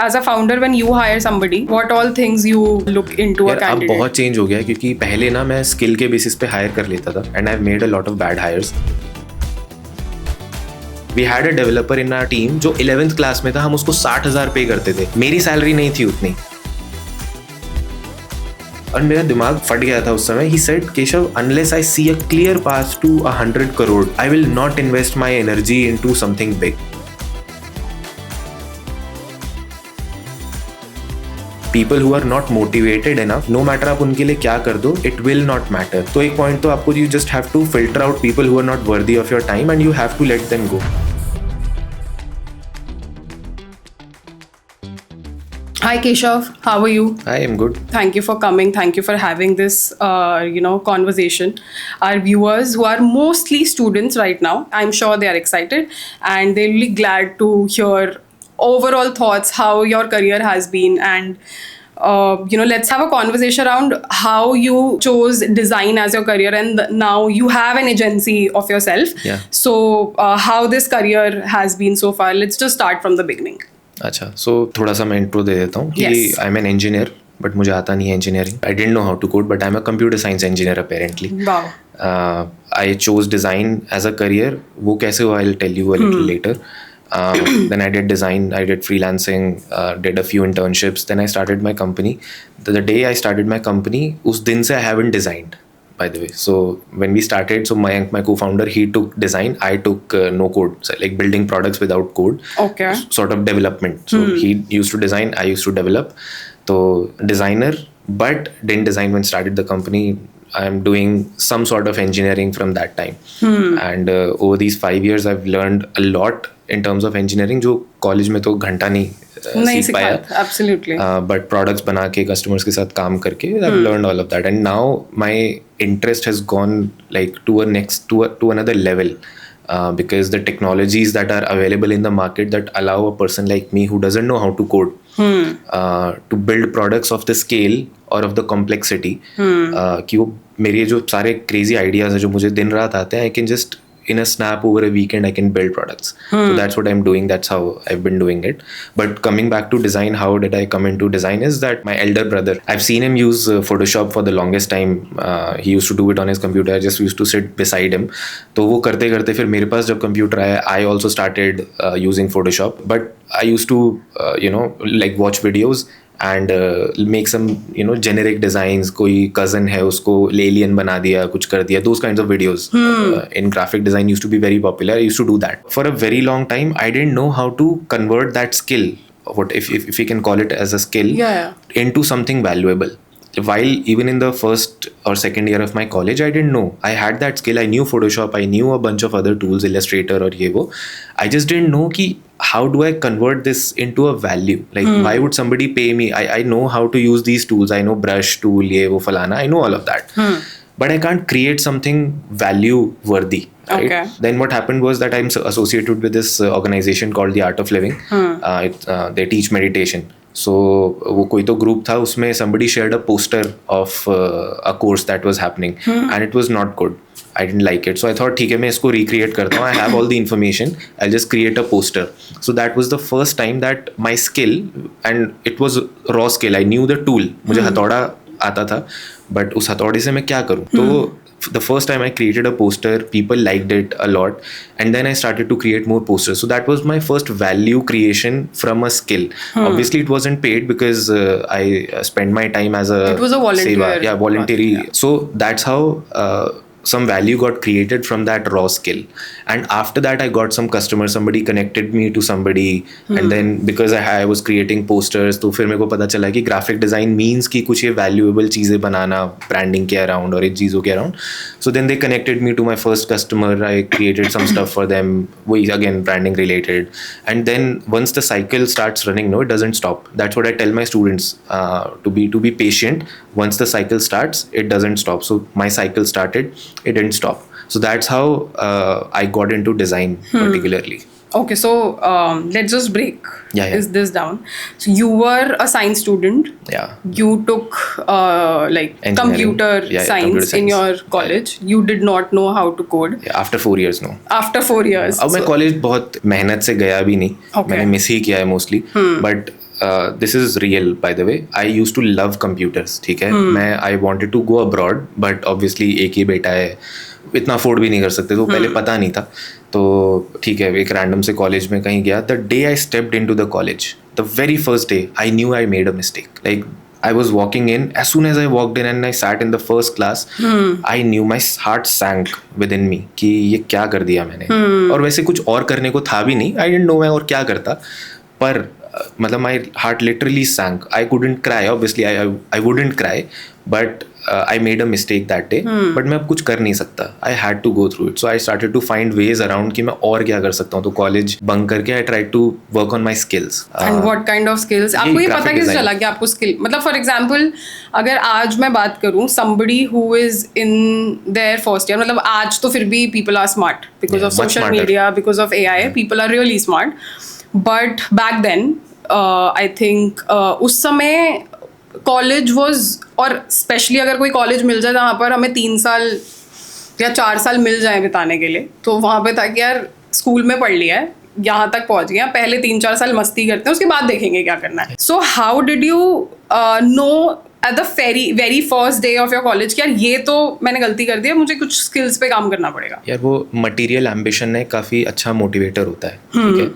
As a founder, when you hire somebody, what all things you look into a यार अब candidate? बहुत change हो गया है, क्योंकि पहले ना मैं स्किल के बेसिस पे हायर कर लेता था and I made a lot of bad hires. We had a developer in our team जो 11th क्लास में था. हम उसको 60,000 पे करते थे. मेरी सैलरी नहीं थी उतनी और मेरा दिमाग फट गया था उस समय. He said, Keshav, unless I see a clear path to 100 crore I will not invest my energy into something big. People who are not motivated enough, no matter आप उनके लिए क्या कर दो, इट विल नॉट मैटर. तो एक पॉइंट तो आपको, you just have to filter out people who are not worthy of your time and you have to let them go. Hi Keshav, how are you? I am good. Thank you for coming. Thank you for having this, conversation. Our viewers, who are mostly students right now, I'm sure they are excited and they'll be glad to hear overall thoughts, how your career has been, and let's have a conversation around how you chose design as your career, and now you have an agency of yourself. Yeah. So how this career has been so far. Let's just start from the beginning. अच्छा, सो थोड़ा सा मैं intro दे देता हूँ कि Yes. I am an engineer, but मुझे आता नहीं है engineering. I didn't know how to code, but I am a computer science engineer apparently. Wow. I chose design as a career. वो कैसे हुआ, I will tell you a little later. Then I did design, I did freelancing, did a few internships, then I started my company. The day I started my company, उस दिन से I haven't designed, by the way. So when we started, so Mayank, my co-founder, he took design, I took no code, so like building products without code. Okay. Sort of development. So he used to design, I used to develop. So designer, but didn't design when started the company. I'm doing some sort of engineering from that time. And over these 5 years, I've learned a lot in terms of engineering, जो college में तो घंटा नहीं सीख पाया. Absolutely. But products बना के customers के साथ काम करके I've learned all of that, and now my interest has gone like to another level, because the technologies that are available in the market that allow a person like me who doesn't know how to code to build products of the scale or of the complexity, कि वो मेरे जो सारे crazy ideas हैं जो मुझे दिन रात आते हैं, I can just in a snap over a weekend I can build products. So that's what I'm doing. That's how I've been doing it. But coming back to design, how did I come into design is that my elder brother, I've seen him use Photoshop for the longest time. He used to do it on his computer. I just used to sit beside him. तो वो करते करते फिर मेरे पास जब computer आया, I also started using Photoshop. But I used to like watch videos and make some generic designs. कोई cousin है, उसको alien बना दिया, कुछ कर दिया. Those kinds of videos in graphic design used to be very popular. I used to do that for a very long time. I didn't know how to convert that skill, what if you can call it as a skill, into something valuable. While even in the first or second year of my college, I didn't know. I had that skill. I knew Photoshop. I knew a bunch of other tools, Illustrator or ये वो. I just didn't know कि how do I convert this into a value? Like why would somebody pay me? I know how to use these tools. I know brush tool, ये वो फलाना. I know all of that. But I can't create something value worthy. Right? Okay. Then what happened was that I'm associated with this organization called the Art of Living. They teach meditation. So वो कोई तो group था, उसमें somebody shared a poster of a course that was happening and it was not good. I didn't like it. So I thought ठीक है, मैं इसको recreate करता हूँ. I have all the information. I'll just create a poster. So that was the first time that my skill, and it was raw skill. I knew the tool. मुझे हथौड़ा आता था, but उस हथौड़े से मैं क्या करूँ? तो the first time I created a poster, people liked it a lot, and then I started to create more posters. So that was my first value creation from a skill. Obviously it wasn't paid because I spent my time as a It was a volunteer seva, voluntary project, yeah. So that's how some value got created from that raw skill. And after that I got some customers, somebody connected me to somebody, and then because I was creating posters, तो फिर मेरे को पता चला कि graphic design means कि कुछ ये valuable चीज़ें बनाना branding के around और इन चीज़ों के around. So then they connected me to my first customer. I created some stuff for them, वही again branding related. And then once the cycle starts running, no, it doesn't stop. That's what I tell my students, to be patient. Once the cycle starts, it doesn't stop. So my cycle started, it didn't stop. So that's how I got into design particularly. Okay, so let's just break Yeah. this down. So you were a science student. Yeah. You took like Engineering. computer Yeah, science computer in science. your college. You did not know how to code. Yeah, after 4 years, no. After 4 years. अब मैं college बहुत मेहनत से गया भी नहीं. Okay. मैंने miss ही किया है mostly. But this is real by the way, I used to love computers, ठीक है. मैं I wanted to go abroad, but obviously एक ही बेटा है, इतना अफोर्ड भी नहीं कर सकते, तो पहले पता नहीं था. तो ठीक है, एक रैंडम से कॉलेज में कहीं गया. The day I stepped in to the college, the very first day, I knew I made a mistake. Like, I was walking in, as soon as I walked in and I sat in the first class, I knew, my heart sank within me कि ये क्या कर दिया मैंने. और वैसे कुछ और करने को था भी नहीं, I didn't know मैं और क्या करता, पर मतलब my heart literally sank. I couldn't cry, obviously I wouldn't cry, but I made a mistake that day. But मैं अब कुछ कर नहीं सकता. I had to go through it. So I started to find ways around कि मैं और क्या कर सकता हूँ. तो कॉलेज बंक करके I tried to work on my skills. And what kind of skills? आपको ये पता कैसे चला कि आपको स्किल, मतलब फॉर एग्जाम्पल अगर आज मैं बात करूँ, somebody who is in their first year, मतलब आज तो फिर भी people are smart because of social media, because of AI, people are really smart. But back then, I think उस समय कॉलेज वॉज, और स्पेशली अगर कोई कॉलेज मिल जाए जहाँ पर हमें 3 साल या 4 साल मिल जाए बिताने के लिए, तो वहाँ पे था कि यार स्कूल में पढ़ लिया है, यहाँ तक पहुँच गया, पहले 3-4 साल मस्ती करते हैं, उसके बाद देखेंगे क्या करना है. So how did you know at the very first day of your college कि यार ये तो मैंने गलती कर दी है, मुझे कुछ स्किल्स पे काम करना पड़ेगा? यार वो मटीरियल एम्बिशन है, काफ़ी अच्छा मोटिवेटर होता है, ठीक है.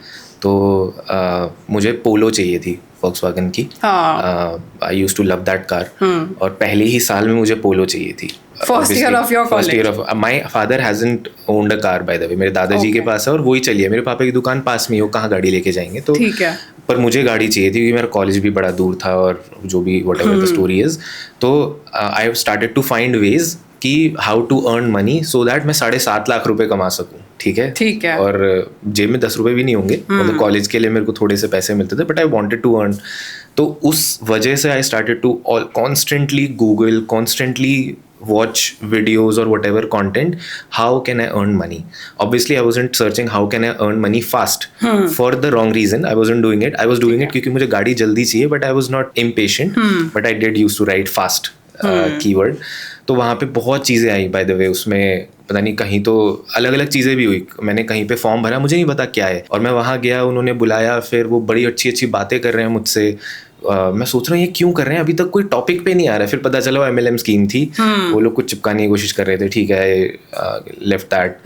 तो मुझे पोलो चाहिए थी Volkswagen की. I used to love that car, और पहले ही साल में मुझे पोलो चाहिए थी. First year of your college. First year of my father hasn't owned a car by the way. मेरे दादाजी के पास है और वही चलिए, मेरे पापा की दुकान पास में ही, वो कहाँ गाड़ी लेके जाएंगे. तो ठीक है, पर मुझे गाड़ी चाहिए थी क्योंकि मेरा कॉलेज भी बड़ा दूर था, और जो भी व्हाटएवर द स्टोरी इज. तो I have started to find ways कि how to earn money so that मैं 7.5 लाख रुपए कमा सकूं. ठीक है. और जेब में 10 रुपए भी नहीं होंगे, मतलब कॉलेज के लिए मेरे को थोड़े से पैसे मिलते थे, but I wanted to earn. तो उस वजह से I started to constantly Google, constantly watch videos or whatever content, how can I earn money. Obviously I wasn't searching how can I earn money fast, for the wrong reason. I wasn't doing it. I was doing it क्योंकि मुझे गाड़ी जल्दी चाहिए, but I was not impatient, but I did used to write fast keyword. तो वहाँ पे बहुत चीज़ें आई बाय द वे. उसमें पता नहीं कहीं तो अलग अलग चीज़ें भी हुई. मैंने कहीं पे फॉर्म भरा, मुझे नहीं पता क्या है, और मैं वहाँ गया, उन्होंने बुलाया, फिर वो बड़ी अच्छी अच्छी बातें कर रहे हैं मुझसे. मैं सोच रहा हूँ ये क्यों कर रहे हैं, अभी तक कोई टॉपिक पे नहीं आ रहा है. फिर पता चला वो MLM स्कीम थी, वो लोग कुछ चिपकाने की कोशिश कर रहे थे. ठीक है, left that,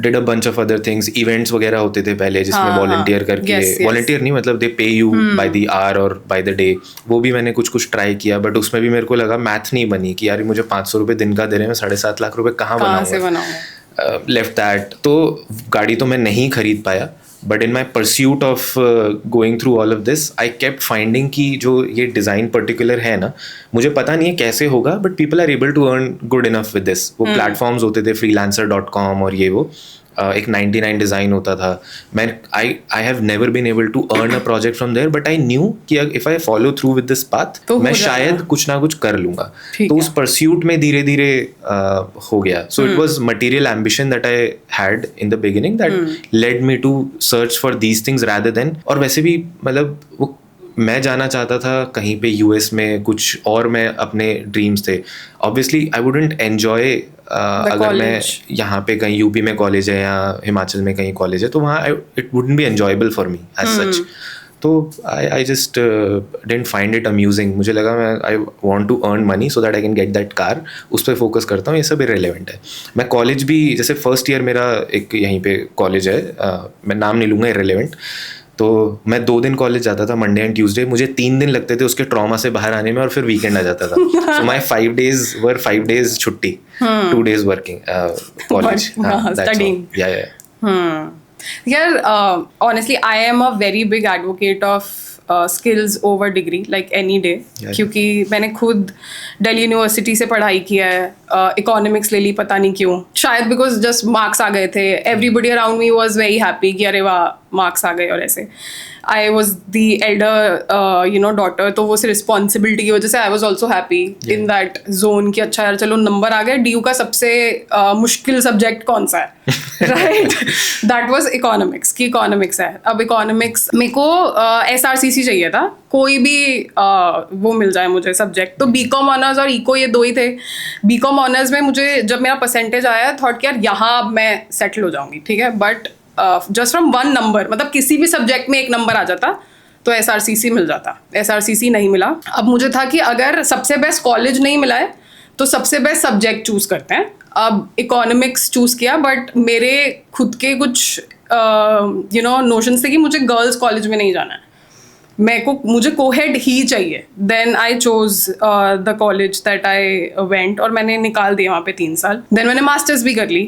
did a bunch of other things. Events वगैरह होते थे पहले जिसमें वॉलंटियर करके, वॉलंटियर नहीं मतलब दे पे यू बाय द आवर और बाय द डे. वो भी मैंने कुछ ट्राई किया, बट उसमें भी मेरे को लगा मैथ नहीं बनी कि यार मुझे 500 रुपये दिन का दे रहे हैं, 7.5 लाख रुपये कहाँ बनाऊंगा. Left that. तो गाड़ी तो मैं नहीं खरीद पाया, but in my pursuit of going through all of this, I kept finding कि जो ये डिज़ाइन पर्टिकुलर है ना, मुझे पता नहीं है कैसे होगा, but people are able to earn good enough with this. वो प्लेटफॉर्म्स होते थे freelancer.com और ये वो, एक 99 डिज़ाइन होता था. मैं I have never been able to earn a project from there, but I knew कि if I follow through with this path तो मैं शायद कुछ ना कुछ कर लूँगा. तो उस परस्यूट में धीरे धीरे हो गया. So it was material ambition that I had in the beginning that led me to search for these things rather than. और वैसे भी मतलब वो मैं जाना चाहता था कहीं पे US में कुछ, और मैं अपने ड्रीम्स थे. ऑब्वियसली आई वुडंट एन्जॉय अगर मैं यहाँ पे कहीं UP में कॉलेज है या हिमाचल में कहीं कॉलेज है, तो वहाँ it wouldn't be enjoyable for me as such. तो I just didn't find it amusing. मुझे लगा मैं I want to earn money so that I can get that car, उस पर फोकस करता हूँ. ये सब इरेलेवेंट है. मैं कॉलेज भी, जैसे फर्स्ट ईयर मेरा एक यहीं पे कॉलेज है, मैं नाम नहीं लूँगा, इरेलेवेंट. तो मैं 2 दिन कॉलेज जाता था, मंडे एंड ट्यूसडे. मुझे 3 दिन लगते थे उसके ट्रॉमा से बाहर आने में, और फिर वीकेंड आ जाता था. सो माई 5 days वर 5 days छुट्टी, 2 days वर्किंग कॉलेज स्टडीइंग. यार honestly I am a very big advocate of skills over degree, like any day. क्योंकि मैंने खुद दिल्ली यूनिवर्सिटी से पढ़ाई किया है, इकोनॉमिक्स ले ली, पता नहीं क्यों, शायद बिकॉज जस्ट मार्क्स आ गए थे. Everybody around me was very happy कि अरे वाह मार्क्स आ गए, और ऐसे. I was the Elder daughter, तो वो रिस्पॉन्सिबिलिटी की वजह से I was also happy in that zone कि अच्छा यार चलो नंबर आ गए. DU का सबसे मुश्किल सब्जेक्ट कौन सा है, राइट? दैट वॉज इकोनॉमिक्स, की इकोनॉमिक्स है. अब इकोनॉमिक्स मेरे को SRCC चाहिए था, कोई भी वो मिल जाए मुझे सब्जेक्ट. तो BCom ऑनर्स और इको ये 2 ही थे. BCom ऑनर्स में मुझे जब मेरा परसेंटेज आया, थॉट कि यार यहाँ मैं सेटल हो जाऊंगी, ठीक है. बट जस्ट फ्रॉम 1 नंबर, मतलब किसी भी सब्जेक्ट में 1 नंबर आ जाता तो SRCC मिल जाता, SRCC नहीं मिला। अब मुझे था कि अगर सबसे बेस्ट कॉलेज नहीं मिला है तो सबसे बेस्ट सब्जेक्ट चूज करते हैं। अब इकोनॉमिक्स चूज किया, बट मेरे खुद के कुछ नोशंस थे कि मुझे गर्ल्स कॉलेज में नहीं जाना है, मुझे कोहेड ही चाहिए। Then I chose the college that I went, और मैंने निकाल दिया वहाँ पे 3 साल। देन मैंने मास्टर्स भी कर ली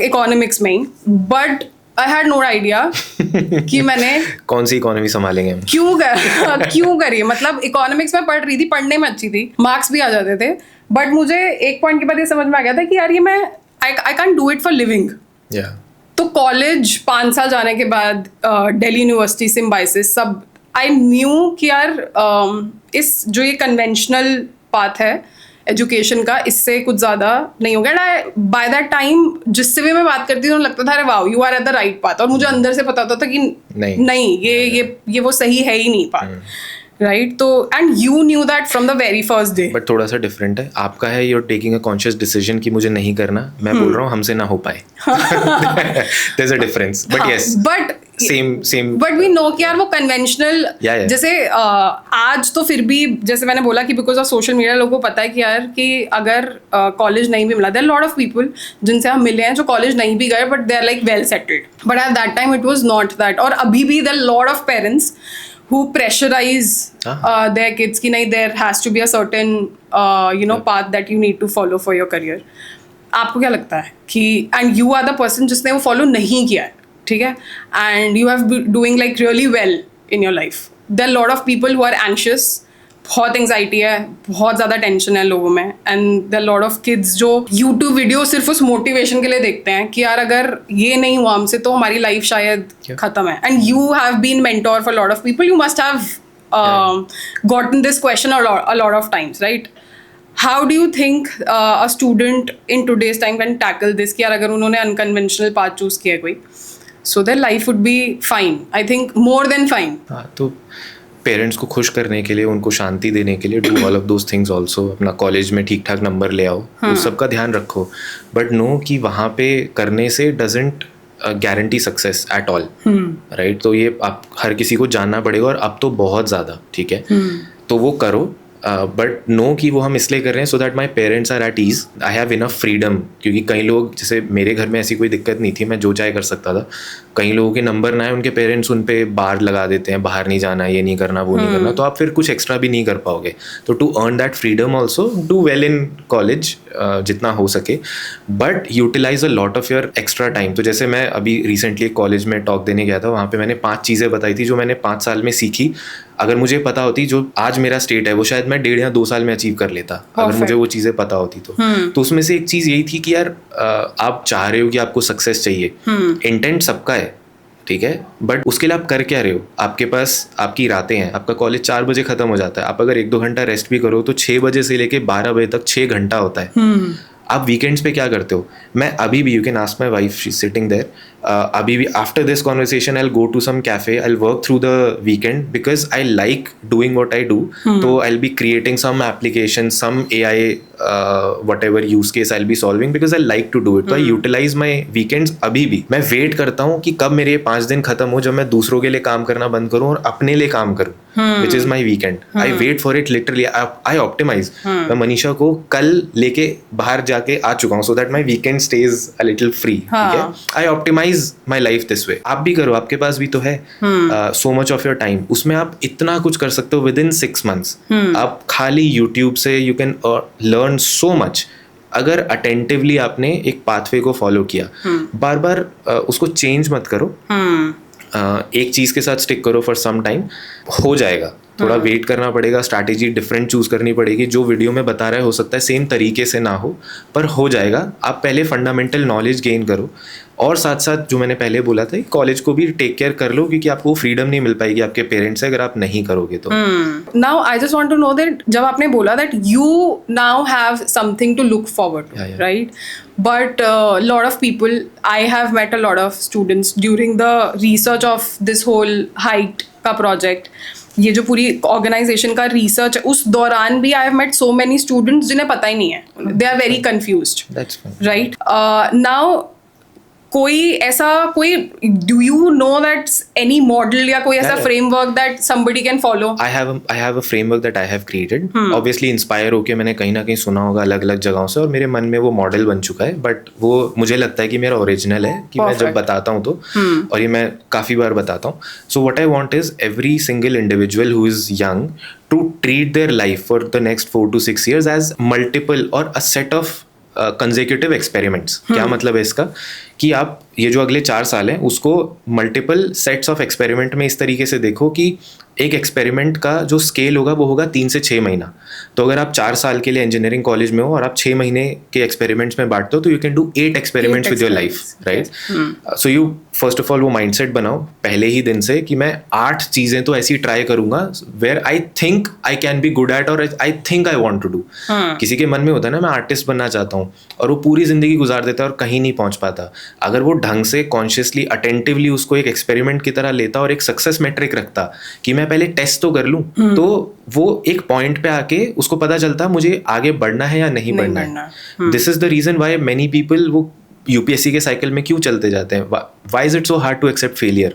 इकोनॉमिक्स में ही, but I had no idea कि मैंने कौन सी इकोनॉमी संभालेंगे हम। क्यों करिए, मतलब इकोनॉमिक्स में पढ़ रही थी, पढ़ने में अच्छी थी, मार्क्स भी आ जाते थे, बट मुझे एक पॉइंट के बाद ये समझ में आ गया था कि यार ये मैं I can't do it for living. तो कॉलेज 5 साल जाने के बाद दिल्ली यूनिवर्सिटी, सिम्बायोसिस, सब आई न्यू कि यार इस जो ये कन्वेंशनल पाथ है एजुकेशन का, इससे कुछ ज़्यादा नहीं हो गया। बाय दैट टाइम जिससे भी मैं बात करती थी उन्हें लगता था अरे wow you are at the right path, और मुझे अंदर से पता होता था कि नहीं ये वो सही है ही नहीं पाथ, राइट। तो and you knew that from the very first day. But थोड़ा सा डिफरेंट है, आपका है you're taking a conscious decision कि मुझे नहीं करना, मैं बोल रहा हूँ हमसे ना हो पाए। There is a difference, but yes, but same but we know कि यार वो कन्वेंशनल जैसे आज तो फिर भी जैसे मैंने बोला कि बिकॉज ऑफ सोशल मीडिया लोगों को पता है कि यार कि अगर कॉलेज नहीं भी मिला, देयर लॉट ऑफ पीपल जिनसे हम मिले हैं जो कॉलेज नहीं भी गए but they are like well settled, but at that time it was not that. और अभी भी there lot of parents who pressurize their kids कि नहीं there has to be a certain path that you need to follow for your career। आपको क्या लगता है कि and you are the person जिसने वो follow नहीं किया है, ठीक है, and you have been doing like really well in your life, there are a lot of people who are anxious, बहुत एंग्जाइटी है, बहुत ज़्यादा टेंशन है लोगों में, and there lot of kids जो यूट्यूब वीडियो सिर्फ उस मोटिवेशन के लिए देखते हैं कि यार अगर ये नहीं हुआ हमसे तो हमारी लाइफ शायद खत्म है। And you have been mentor for lot of people, you must have gotten this question a lot of times, right? How do you think a student in today's time can tackle this कि यार अगर उन्होंने unconventional path choose किया कोई, so their life would be fine, I think more than fine। हाँ, तो parents को खुश करने के लिए, उनको शांति देने के लिए do all of those things also. अपना कॉलेज में ठीक ठाक नंबर ले आओ, उस सब का ध्यान रखो, बट नो कि वहाँ पे करने से doesn't guarantee success at all, right. तो ये आप हर किसी को जानना पड़ेगा, और अब तो बहुत ज़्यादा, ठीक है, तो वो करो, बट नो कि वो हम इसलिए कर रहे हैं so that my parents are at ease, I have enough freedom. क्योंकि कई लोग, जैसे मेरे घर में ऐसी कोई दिक्कत नहीं थी, मैं जो चाहे कर सकता था। कई लोगों के नंबर ना है, उनके पेरेंट्स उन पे बार लगा देते हैं, बाहर नहीं जाना, ये नहीं करना, वो नहीं करना, तो आप फिर कुछ एक्स्ट्रा भी नहीं कर पाओगे। तो to earn that freedom also do well in college जितना हो सके, but utilize a lot of your extra time. तो जैसे मैं अभी रिसेंटली कॉलेज में टॉक देने गया था, वहाँ पे मैंने 5 चीज़ें बताई थी जो मैंने 5 साल में सीखी। अगर मुझे पता होती जो आज मेरा स्टेट है वो शायद मैं 1.5 या 2 साल में अचीव कर लेता, अगर मुझे वो चीज़ें पता होती तो उसमें से एक चीज़ यही थी कि यार आप चाह रहे हो कि आपको सक्सेस चाहिए, इंटेंट सबका है, ठीक है, बट उसके लिए आप कर क्या रहे हो? आपके पास आपकी रातें हैं, आपका कॉलेज 4 बजे खत्म हो जाता है, आप अगर 1-2 घंटा रेस्ट भी करो तो 6 बजे से लेके 12 बजे तक 6 घंटा होता है। आप वीकेंड्स पे क्या करते हो? मैं अभी भी, you can ask my wife, she is sitting there, अभी भी after this conversation I will go to some cafe, I will work through the weekend because I like doing what I do. तो I will be creating some application, some AI whatever use case I'll be solving because I like to do it। तो I utilize my weekends अभी भी। मैं wait करता हूँ कि कब मेरे 5 दिन खत्म हो जब मैं दूसरों के लिए काम करना बंद करूँ और अपने लिए काम करूँ, which is my weekend। I wait for it literally, I optimize। मैं मनीषा को कल लेके बाहर जाके आ चुका हूँ so that my weekend stays a little free, ठीक है। I optimize my life this way। आप भी करो, आपके पास भी तो है so much of your time, उसमें आप इतना कुछ कर सकते हो within 6 months। आप खाली YouTube से you can learn so much अगर अटेंटिवली आपने एक पाथवे को फॉलो किया। बार बार उसको चेंज मत करो, एक चीज़ के साथ स्टिक करो फॉर सम टाइम, हो जाएगा। थोड़ा वेट करना पड़ेगा, स्ट्रैटेजी डिफरेंट चूज करनी पड़ेगी, जो वीडियो में बता रहा है हो सकता है सेम तरीके से ना हो, पर हो जाएगा। आप पहले फंडामेंटल नॉलेज गेन करो, और साथ साथ जो मैंने पहले बोला था कॉलेज को भी टेक केयर कर लो, क्योंकि आपको फ्रीडम नहीं मिल पाएगी आपके पेरेंट्स से अगर आप नहीं करोगे तो। Now I just want to know that जब आपने बोला that you now have something to look forward to, right, but lot of people, I have met a lot of students during the research of this whole height का project, ये जो पूरी organisation का research, उस दौरान भी I have met so many students जिन्हें पता ही नहीं है, they are very confused, right. Now कोई ऐसा कोई do you know that any model या कोई ऐसा Yeah. Framework that somebody can follow? I have a framework that I have created. Obviously inspire होके मैंने कहीं ना कहीं सुना होगा अलग अलग जगहों से और मेरे मन में वो मॉडल बन चुका है, बट वो मुझे लगता है कि मेरा ओरिजिनल है कि मैं जब Perfect. बताता हूँ तो और ये मैं काफ़ी बार बताता हूँ. So what I want is every single individual who is young to treat their life for the next 4 to 6 years as multiple और a set of consecutive experiments. क्या मतलब है इसका कि आप ये जो अगले 4 साल हैं उसको मल्टीपल सेट्स ऑफ एक्सपेरिमेंट में इस तरीके से देखो कि एक एक्सपेरिमेंट का जो स्केल होगा वो होगा 3 से 6 महीना. तो अगर आप 4 साल के लिए इंजीनियरिंग कॉलेज में हो और आप 6 महीने के एक्सपेरिमेंट्स में बांटते हो तो you can do 8 experiments with your life, right? So you first of all वो माइंडसेट बनाओ पहले ही दिन से कि मैं 8 चीज़ें तो ऐसी ट्राई करूंगा where I think I can be good at और I think I want to do. किसी के मन में होता है ना मैं आर्टिस्ट बनना चाहता हूँ और वो पूरी जिंदगी गुजार देता है और कहीं नहीं पहुंच पाता. अगर वो ढंग से कॉन्शियसली अटेंटिवली उसको एक एक्सपेरिमेंट की तरह लेता और एक सक्सेस मेट्रिक रखता कि मैं पहले टेस्ट तो कर लूं, तो वो एक पॉइंट पे आके उसको पता चलता मुझे आगे बढ़ना है या नहीं बढ़ना है. This is the reason why many people वो यूपीएससी के साइकिल में क्यों चलते जाते हैं. Why is it so hard to accept failure?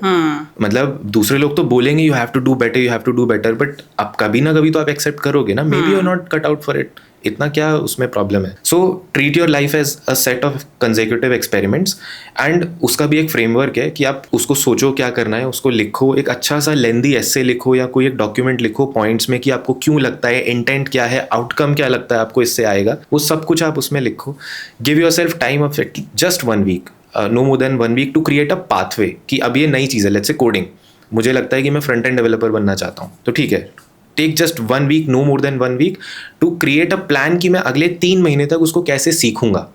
मतलब दूसरे लोग तो बोलेंगे you have to do better, you have to do better, but अब कभी ना कभी तो आप एक्सेप्ट करोगे ना. Maybe you are not cut out for it. इतना क्या उसमें प्रॉब्लम है. So treat your life as a set of consecutive experiments and उसका भी एक फ्रेमवर्क है कि आप उसको सोचो क्या करना है, उसको लिखो, एक अच्छा सा लेंदी एस्से लिखो या कोई एक डॉक्यूमेंट लिखो पॉइंट्स में कि आपको क्यों लगता है, इंटेंट क्या है, आउटकम क्या लगता है आपको इससे आएगा, वो सब कुछ आप उसमें लिखो. Give yourself time of just 1 week, no more than 1 week to create a pathway कि अब ये नई चीज़ है. लेट्स से कोडिंग, मुझे लगता है कि मैं फ्रंट एंड डेवलपर बनना चाहता हूँ, तो ठीक है, take just 1 week, no more than 1 week to create a plan कि मैं अगले 3 महीने तक उसको कैसे सीखूंगा.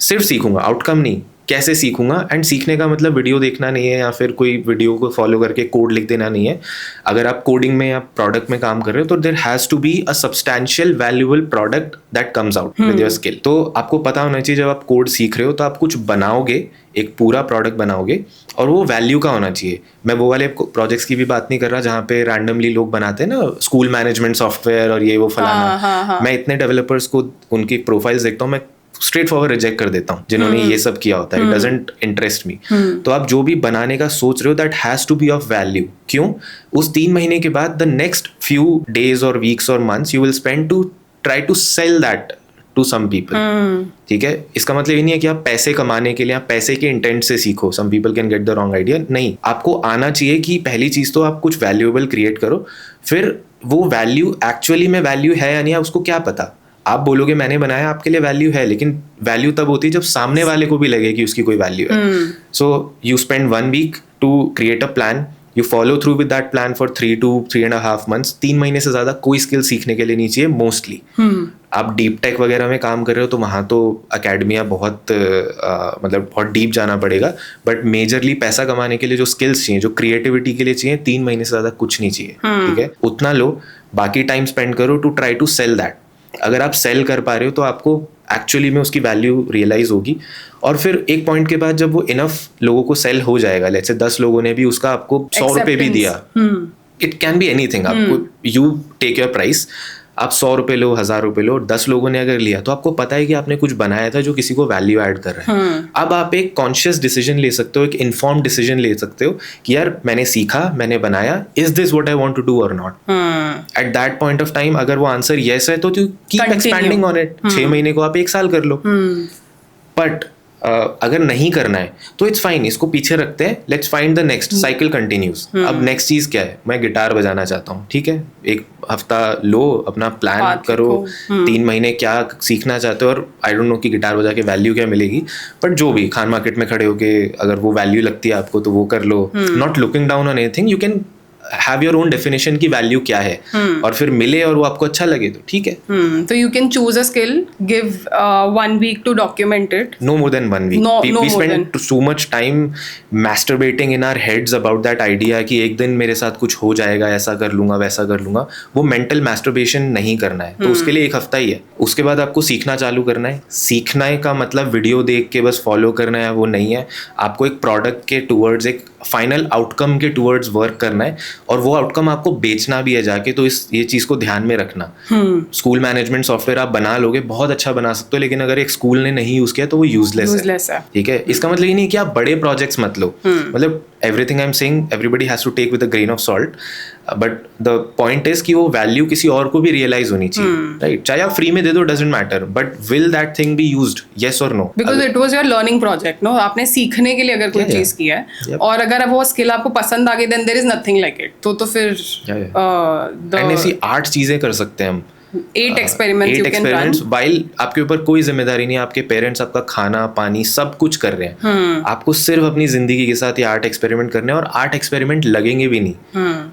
सिर्फ सीखूंगा, आउटकम नहीं, कैसे सीखूंगा. एंड सीखने का मतलब वीडियो देखना नहीं है या फिर कोई वीडियो को फॉलो करके कोड लिख देना नहीं है. अगर आप कोडिंग में या प्रोडक्ट में काम कर रहे हो तो there has to be a substantial valuable product that comes out with your skill. तो आपको पता होना चाहिए जब आप कोड सीख रहे हो तो आप कुछ बनाओगे, एक पूरा प्रोडक्ट बनाओगे और वो वैल्यू का होना चाहिए. मैं वो वाले प्रोजेक्ट्स की भी बात नहीं कर रहा जहाँ पे रैंडमली लोग बनाते हैं ना स्कूल मैनेजमेंट सॉफ्टवेयर और ये वो फलाना. मैं इतने डेवलपर्स को उनकी प्रोफाइल्स देखता हूँ, मैं स्ट्रेट फॉरवर्ड रिजेक्ट कर देता हूँ जिन्होंने ये सब किया होता है. It doesn't interest me. तो आप जो भी बनाने का सोच रहे हो that has to be of value. क्यों? उस 3 महीने के बाद द नेक्स्ट फ्यू डेज और वीक्स और months you will spend to try to sell that to some people. ठीक है, इसका मतलब ये नहीं है कि आप पैसे कमाने के लिए आप पैसे के इंटेंट से सीखो. Some people can get the wrong idea. नहीं, आपको आना चाहिए कि पहली चीज तो आप कुछ वैल्यूएबल क्रिएट करो, फिर वो वैल्यू एक्चुअली में वैल्यू है या नहीं है उसको क्या पता. आप बोलोगे मैंने बनाया, आपके लिए वैल्यू है, लेकिन वैल्यू तब होती है जब सामने वाले को भी लगे कि उसकी कोई वैल्यू है. So you spend 1 week to create a plan, you follow through with that plan for 3 to 3.5 months. 3 महीने से ज्यादा कोई स्किल सीखने के लिए नहीं चाहिए मोस्टली. आप डीप टेक वगैरह में काम कर रहे हो तो वहाँ तो अकेडमिया बहुत मतलब बहुत डीप जाना पड़ेगा, बट मेजरली पैसा कमाने के लिए जो स्किल्स चाहिए, जो क्रिएटिविटी के लिए चाहिए, 3 महीने से ज़्यादा कुछ नहीं चाहिए. ठीक है, उतना लो, बाकी टाइम स्पेंड करो to try to sell that. अगर आप सेल कर पा रहे हो तो आपको एक्चुअली में उसकी वैल्यू रियलाइज होगी. और फिर एक पॉइंट के बाद जब वो इनफ लोगों को सेल हो जाएगा, लेट्स से 10 लोगों ने भी उसका आपको 100 रुपये भी दिया, इट कैन बी एनीथिंग. आपको यू टेक योर प्राइस, आप 100 रुपये लो, 1000 रुपये लो, 10 लोगों ने अगर लिया तो आपको पता है कि आपने कुछ बनाया था जो किसी को वैल्यू ऐड कर रहा है. अब आप एक कॉन्शियस डिसीजन ले सकते हो, एक इन्फॉर्म्ड डिसीजन ले सकते हो कि यार मैंने सीखा, मैंने बनाया, is this what I want to do और not. At that point of time अगर वो आंसर येस है तो you keep expanding on it. 6 महीने को आप 1 साल कर लो. बट अगर नहीं करना है तो इट्स फाइन, इसको पीछे रखते हैं, let's find the next. Cycle continues. अब नेक्स्ट चीज क्या है? मैं गिटार बजाना चाहता हूँ, ठीक है, 1 हफ्ता लो, अपना प्लान करो, 3 महीने क्या सीखना चाहते हो, और आई डोंट नो कि गिटार बजा के वैल्यू क्या मिलेगी, बट जो भी खान मार्केट में खड़े होके अगर वो वैल्यू लगती है आपको तो वो कर लो. Not looking down on anything, you can have your own definition की वैल्यू क्या है, और फिर मिले और वो आपको अच्छा लगे तो ठीक है. तो you can choose a skill, give 1 week to document it. No more than 1 week. We spend so much time masturbating in our heads about that idea कि एक दिन मेरे साथ कुछ हो जाएगा, ऐसा कर लूंगा, वैसा कर लूंगा. वो मेंटल मैस्टरबेशन नहीं करना है. तो उसके लिए 1 हफ्ता ही है. उसके बाद आपको सीखना चालू करना है. सीखना का मतलब वीडियो देख के बस फॉलो करना है वो नहीं है. आपको एक प्रोडक्ट के टूवर्ड्स, एक फाइनल आउटकम के टूवर्ड्स वर्क करना है. और वो आउटकम आपको बेचना भी है जाके, तो ये चीज़ को ध्यान में रखना। स्कूल मैनेजमेंट सॉफ्टवेयर आप बना लोगे, बहुत अच्छा बना सकते हो, लेकिन अगर एक स्कूल ने नहीं यूज़ किया तो वो यूजलेस है। ठीक है, इसका मतलब ये नहीं कि आप बड़े प्रोजेक्ट्स मत लो, मतलब everything I'm saying everybody has to take with a grain of salt, but the point is कि वो वैल्यू किसी और को भी रियलाइज होनी चाहिए, राइट? चाहे आप फ्री में दे दो, doesn't matter, but will that thing be used, yes or no? Because it was your learning project, no? आपने सीखने के लिए अगर कोई चीज की है, और अगर अब वो स्किल आपको पसंद आ गई, then there is nothing like it. तो फिर and ऐसी 8 चीजें कर सकते हैं हम, 8 experiments you can run. while आपके ऊपर कोई जिम्मेदारी नहीं है, आपके पेरेंट्स आपका खाना पानी सब कुछ कर रहे हैं, आपको सिर्फ अपनी जिंदगी के साथ ये 8 एक्सपेरिमेंट करने हैं, और 8 एक्सपेरिमेंट लगेंगे भी नहीं,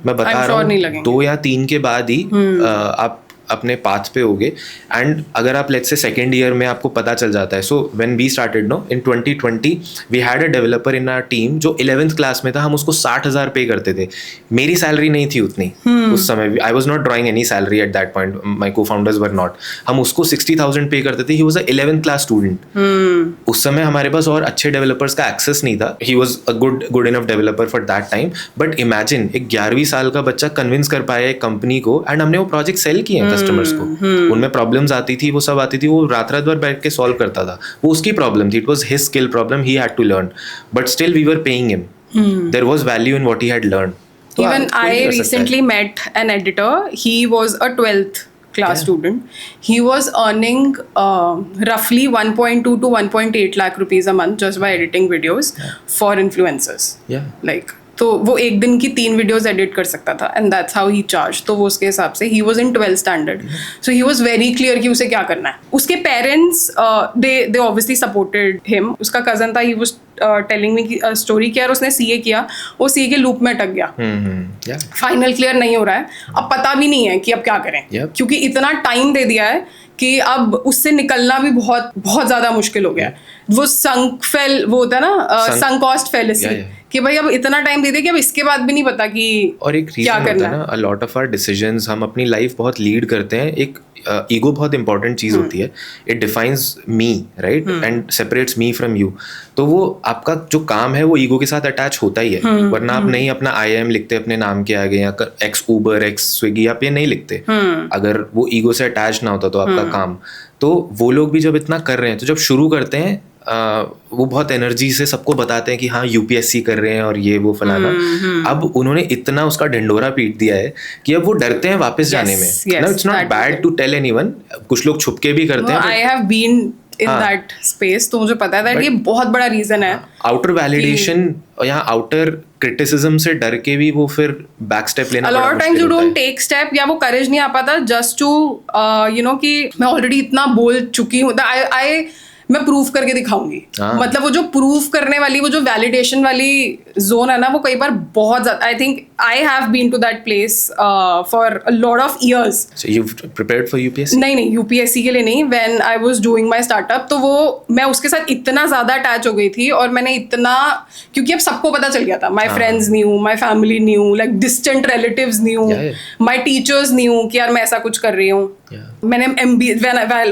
मैं बता रहा हूँ, 2 या 3 के बाद ही आप अपने पाथ पे होगे। एंड अगर आप लेट्स से सेकेंड ईयर में आपको पता चल जाता है, so when we started no in 2020 we had a developer in our team जो 11th क्लास में था, हम उसको 60,000 पे करते थे, मेरी सैलरी नहीं थी उतनी उस समय, I was not drawing any salary at that point, my cofounders were not, हम उसको 60,000 पे करते थे, he was a 11th class student. उस समय हमारे पास और अच्छे डेवलपर्स का एक्सेस नहीं था, he was a good enough developer for that time, but imagine एक 11वीं साल का बच्चा कन्विंस कर पाया एक कंपनी को, एंड हमने वो प्रोजेक्ट सेल किए कस्टमर्स को, उनमें प्रॉब्लम्स आती थी, वो सब आती थी, वो रात भर बैठ के सॉल्व करता था, वो उसकी प्रॉब्लम थी, it was his skill problem, he had to learn, but still we were paying him, there was value in what he had learned. Even I recently met an editor, he was a 12th class student, he was earning roughly 1.2 to 1.8 lakh rupees a month just by editing videos for influencers, like तो वो एक दिन की 3 videos edit कर सकता था, and that's how he charge. तो वो उसके हिसाब से, he was in 12th standard, so he was very clear कि उसे क्या करना है। उसके पेरेंट्स दे ऑब्वियसली सपोर्टेड हिम, उसका कजन था, ही वाज टेलिंग मी की स्टोरी कि यार उसने सीए किया, वो सीए के लूप में अटक गया, फाइनल क्लियर नहीं हो रहा है, अब पता भी नहीं है कि अब क्या करें, क्योंकि इतना टाइम दे दिया है कि अब उससे निकलना भी बहुत बहुत ज्यादा मुश्किल हो गया है। वो वो होता है ना, संक कॉस्ट फेलिसी, कि भाई अब इतना टाइम दे दे कि अब इसके बाद भी नहीं पता कि और एक क्या करना है। A lot of our decisions, हम अपनी लाइफ बहुत लीड करते हैं, एक ईगो बहुत इंपॉर्टेंट चीज होती है, it defines me, right, and separates me from you, तो वो आपका जो काम है वो ईगो के साथ अटैच होता ही है, वरना आप नहीं अपना IIM लिखते अपने नाम के आगे, या एक्स उबर एक्स स्विगी आप ये नहीं लिखते, अगर वो ईगो से अटैच ना होता तो आपका काम। तो वो लोग भी जब इतना कर रहे हैं, तो जब शुरू करते हैं वो बहुत एनर्जी से सबको बताते हैं कि हाँ UPSC कर रहे हैं और ये वो फलाना, अब उन्होंने इतना उसका ढिंडोरा पीट दिया है कि अब वो डरते हैं वापस जाने में। It's not bad to tell anyone, कुछ लोग छुप के भी करते हैं, I have been in that space, तो मुझे पता है दैट ये बहुत बड़ा रीजन है। आउटर वैलिडेशन या आउटर क्रिटिसिज्म से डर के भी वो फिर बैक स्टेप लेना बड़ा मुश्किल होता है। A lot of times you don't take step, या वो करेज नहीं आ पाता जस्ट टू कि मैं ऑलरेडी इतना बोल चुकी हूँ, मैं प्रूफ करके दिखाऊंगी, मतलब वो जो प्रूफ करने वाली, वो जो वैलिडेशन वाली जोन है ना, वो कई बार बहुत ज्यादा, I think I have been to that place for a lot of years. So you prepared for UPSC? नहीं UPSC के लिए नहीं, when I was doing my startup, तो वो मैं उसके साथ इतना ज्यादा अटैच हो गई थी, और मैंने इतना, क्योंकि अब सबको पता चल गया था, my friends new, my family new, like distant relatives new, my teachers new कि यार मैं ऐसा कुछ कर रही हूँ। मैंने MBA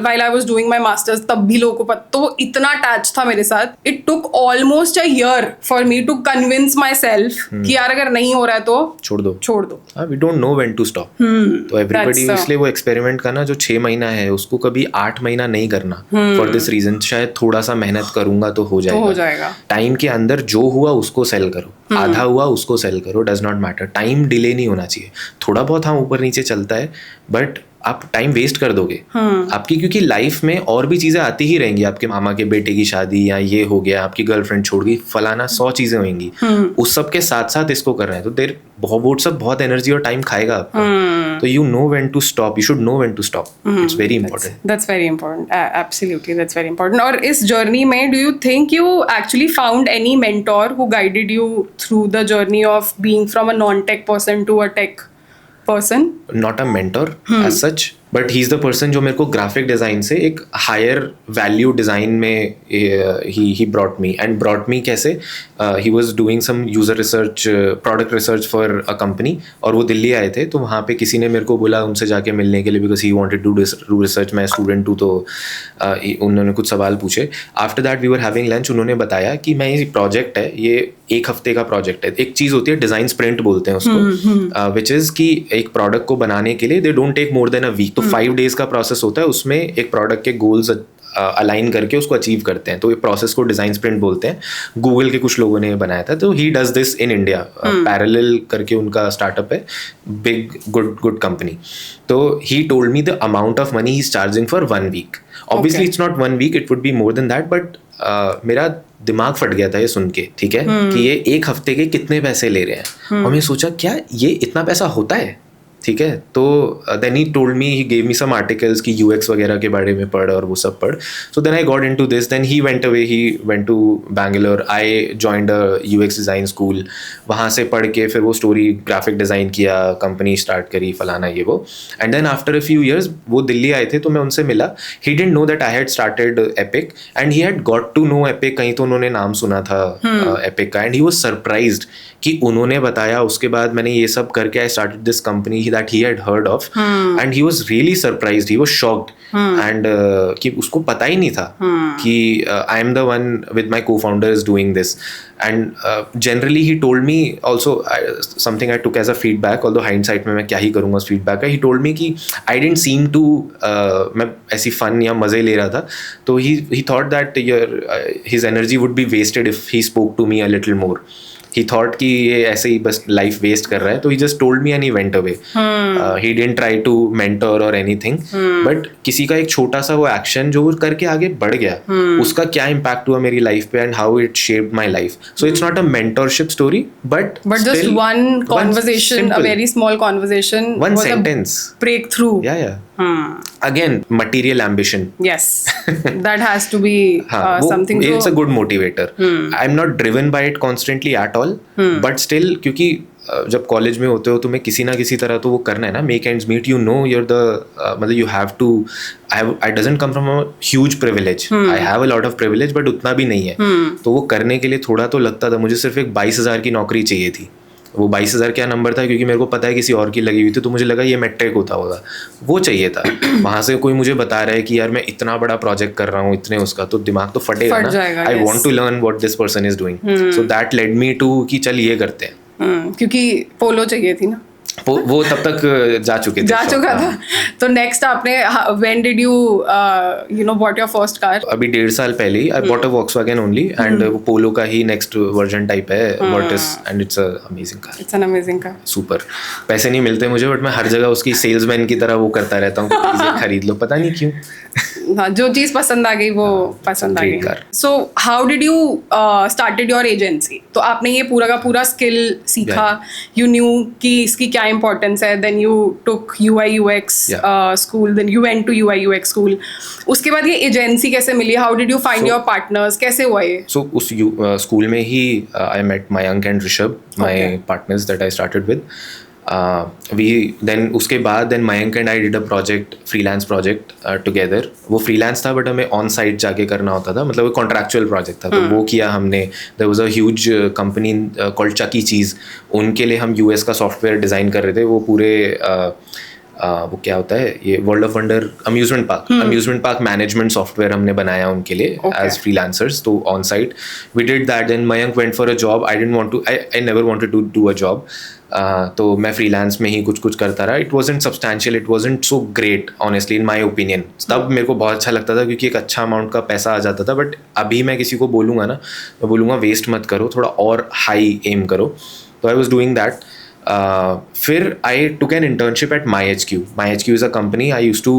while I was doing my masters, तब भी लोगों को पता, तो वो इतना अटैच था मेरे साथ, it took almost a year for me to convince myself कि यार अगर नहीं हो रहा है तो छोड़ दो। We don't know when to stop. तो everybody, इसलिए वो एक्सपेरिमेंट का ना जो 6 महीना है उसको कभी 8 महीना नहीं करना, for this reason, शायद थोड़ा सा मेहनत करूंगा तो हो जाएगा। टाइम के अंदर जो हुआ उसको सेल करो, आधा हुआ उसको सेल करो, does not matter, time delay नहीं होना चाहिए, थोड़ा बहुत हाँ ऊपर नीचे चलता है, बट आप टाइम वेस्ट कर दोगे आपकी, क्योंकि लाइफ में और भी चीजें आती ही रहेंगी, आपके मामा के बेटे की शादी, या ये हो गया, आपकी गर्लफ्रेंड छोड़ गई, फलाना 100 चीजें होंगी, उस सब के साथ साथ इसको कर रहे हैं, तो वो सब बहुत एनर्जी और टाइम खाएगा आपका, तो you know when to stop, you should know when to stop, it's very important. That's very important, absolutely that's very important. और इस जर्नी में do you think you actually found any mentor who guided you through the journey of being from a non tech person to a tech person? Not a mentor as such, but he is the person जो मेरे को graphic design से एक higher value design में ही brought me कैसे, he was doing some user research, product research for a company, और वो दिल्ली आए थे, तो वहाँ पे किसी ने मेरे को बोला उनसे जाके मिलने के लिए, because he wanted to do research, मैं स्टूडेंट हूँ, तो उन्होंने कुछ सवाल पूछे. After that we were having lunch, उन्होंने बताया कि मैं ये प्रोजेक्ट है, ये 1 हफ्ते का प्रोजेक्ट है. एक चीज़ होती है डिज़ाइन स्प्रिंट बोलते हैं उसको, विच इज़ कि एक प्रोडक्ट को बनाने के लिए they don't take more than a week. तो 5 days का प्रोसेस होता है, उसमें एक प्रोडक्ट के गोल्स अलाइन करके उसको अचीव करते हैं. तो ये प्रोसेस को डिज़ाइन स्प्रिंट बोलते हैं. गूगल के कुछ लोगों ने बनाया था, तो he does this in India. Parallel करके उनका स्टार्टअप है, बिग गुड कंपनी. तो ही told me the amount of money he is charging for 1 week. Obviously it's not 1 week, it would be more than that, but मेरा दिमाग फट गया था ये सुन के, ठीक है, कि ये 1 हफ्ते के कितने पैसे ले रहे हैं. और मैं सोचा क्या ये इतना पैसा होता है, ठीक है. तो then he told me, he gave me some articles कि यूएक्स वगैरह के बारे में पढ़ और वो सब पढ़. So then I got into this. Then he went away, he went to Bangalore. I joined a UX design school. वहाँ से पढ़ के फिर वो स्टोरी ग्राफिक डिज़ाइन किया, कंपनी स्टार्ट करी, फलाना ये वो. And then after a few years वो दिल्ली आए थे, तो मैं उनसे मिला. He didn't know that I had started Epic, and he had got to know Epic. कहीं तो उन्होंने नाम सुना था एपिक का, एंड ही वॉज सरप्राइज्ड कि उन्होंने बताया. उसके बाद मैंने ये सब करके I started this company that he had heard of, and he was really surprised, he was shocked, and कि उसको पता ही नहीं था कि I am the one with my co-founder is doing this. And generally he told me also something I took as a feedback, although hindsight में मैं क्या ही करूँगा उस फीडबैक का. ही टोल्ड मी कि आई डिडंट सीम टू, मैं ऐसी फन या मज़े ले रहा था, तो he thought that his energy would be wasted if he spoke to me a little more. He thought कि ये ऐसे ही बस लाइफ वेस्ट कर रहा है, तो he just told me and he went away. He didn't try to mentor or anything. But किसी का एक छोटा सा वो एक्शन जो वो करके आगे बढ़ गया, उसका क्या इम्पैक्ट हुआ मेरी लाइफ पे and how it shaped my life. So it's not a mentorship story, but just one conversation, a very small conversation, one was sentence, a breakthrough. Yeah. Again, material ambition. Yes, that has to be something. It's a good motivator. I'm not driven by it constantly at all, but still, क्योंकि जब college में होते हो तुम्हें किसी ना किसी तरह तो वो करना है ना, make ends meet. You know your the, मतलब you have to. I doesn't come from a huge privilege, I have a lot of privilege, but उतना भी नहीं है. तो वो करने के लिए थोड़ा तो लगता था. मुझे सिर्फ एक 22,000 की नौकरी चाहिए थी. वो 22,000 क्या नंबर था, क्योंकि मेरे को पता है किसी और की लगी हुई थी, तो मुझे लगा ये मैट्रिक होता होगा, वो चाहिए था. वहाँ से कोई मुझे बता रहा है कि यार मैं इतना बड़ा प्रोजेक्ट कर रहा हूँ, इतने उसका, तो दिमाग तो फटेगा ना. I want to learn what this person is doing. So that led me to कि चल ये करते हैं. क्योंकि पोलो चाहिए थी ना, वो तब तक जा चुका था. तो नेक्स्ट आपने when did you bought your first car? अभी 1.5 साल पहले ही I bought a Volkswagen only, and वो पोलो का ही नेक्स्ट वर्जन टाइप है, Virtus, and it's a amazing car. It's an amazing car. Super. पैसे नहीं मिलते मुझे, बट मैं हर जगह उसकी सेल्समैन की तरह वो करता रहता हूँ, चीजें खरीद लो, पता नहीं क्यों. हाँ, जो चीज पसंद आ गई वो पसंद आ गई. So how did you started your agency? तो आपने ये पूरा का पूरा स्किल सीखा, यू न्यू कि इसकी क्या इंपॉर्टेंस है, then you took UI UX school, then you went to UI UX school. उसके बाद ये एजेंसी कैसे मिली? How did you find your partners? कैसे हुआ ये? सो उस स्कूल में ही I met Mayank and Rishabh, my partners that I started with. उसके बाद Mayank and I did a project, freelance project together. वो फ्रीलांस था, बट हमें ऑन साइट जाके करना होता था, मतलब वो कॉन्ट्रैक्चुअल प्रोजेक्ट था. तो वो किया हमने. There was a huge company called Chuck E Cheese, उनके लिए हम US का सॉफ्टवेयर डिज़ाइन कर रहे थे. वो पूरे वो क्या होता है, ये world of wonder amusement park management software हमने बनाया उनके लिए एज फ्रीलांसर्स. तो on site we did that. Then Mayank went for a job. I never wanted to do a job. तो मैं फ्रीलांस में ही कुछ करता रहा. It wasn't substantial, it wasn't so great honestly in my opinion. तब मेरे को बहुत अच्छा लगता था क्योंकि एक अच्छा अमाउंट का पैसा आ जाता था. बट अभी मैं किसी को बोलूँगा ना, मैं बोलूँगा वेस्ट मत करो, थोड़ा और हाई एम करो. तो आई वॉज डूइंग दैट. फिर I took an internship at MyHQ. MyHQ is a company. I used to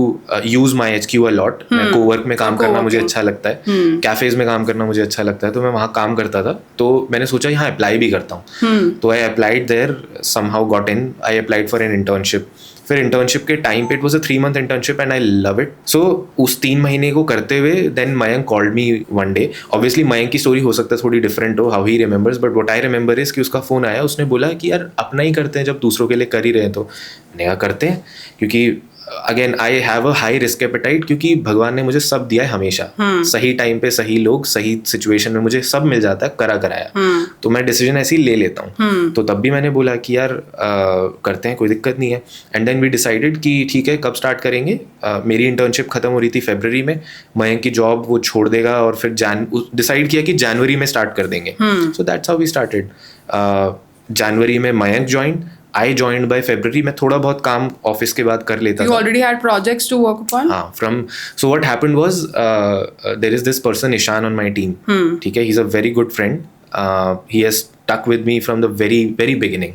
use MyHQ a lot. मैं कोवर्क में काम करना मुझे अच्छा लगता है, कैफेज में काम करना मुझे अच्छा लगता है, तो मैं वहाँ काम करता था. तो मैंने सोचा यहाँ अप्लाई भी करता हूँ. तो I applied there, somehow got in. I applied for an internship. फिर इंटर्नशिप के टाइम पे it was a 3-month internship and I love it. So उस 3 महीने को करते हुए then Mayank called me one day. Obviously Mayank की स्टोरी हो सकता है थोड़ी डिफरेंट हो, how he remembers, but what I remember is कि उसका फ़ोन आया, उसने बोला कि यार अपना ही करते हैं, जब दूसरों के लिए कर ही रहे हैं तो. मैंने कहा करते हैं, क्योंकि again I have a high risk appetite, क्योंकि भगवान ने मुझे सब दिया है हमेशा, सही टाइम पे सही लोग सही सिचुएशन में मुझे सब मिल जाता है करा कराया, तो मैं डिसीजन ऐसे ही ले लेता हूँ। तो तब भी मैंने बोला कि यार करते हैं, कोई दिक्कत नहीं है। एंड देन वी डिसाइडेड कि ठीक है, कब स्टार्ट करेंगे। मेरी इंटर्नशिप खत्म हो रही थी फरवरी में, मयंक की जॉब वो छोड़ देगा, और फिर डिसाइड किया कि जनवरी में स्टार्ट कर देंगे। So that's how we started. जनवरी में Mayank join, I joined by February. मैं थोड़ा बहुत काम ऑफिस के बाद कर लेता था. You already had projects to work upon? हाँ, so what happened was there is this person Ishan on my team. ठीक है, he's a very good friend. He has stuck with me from the very very beginning.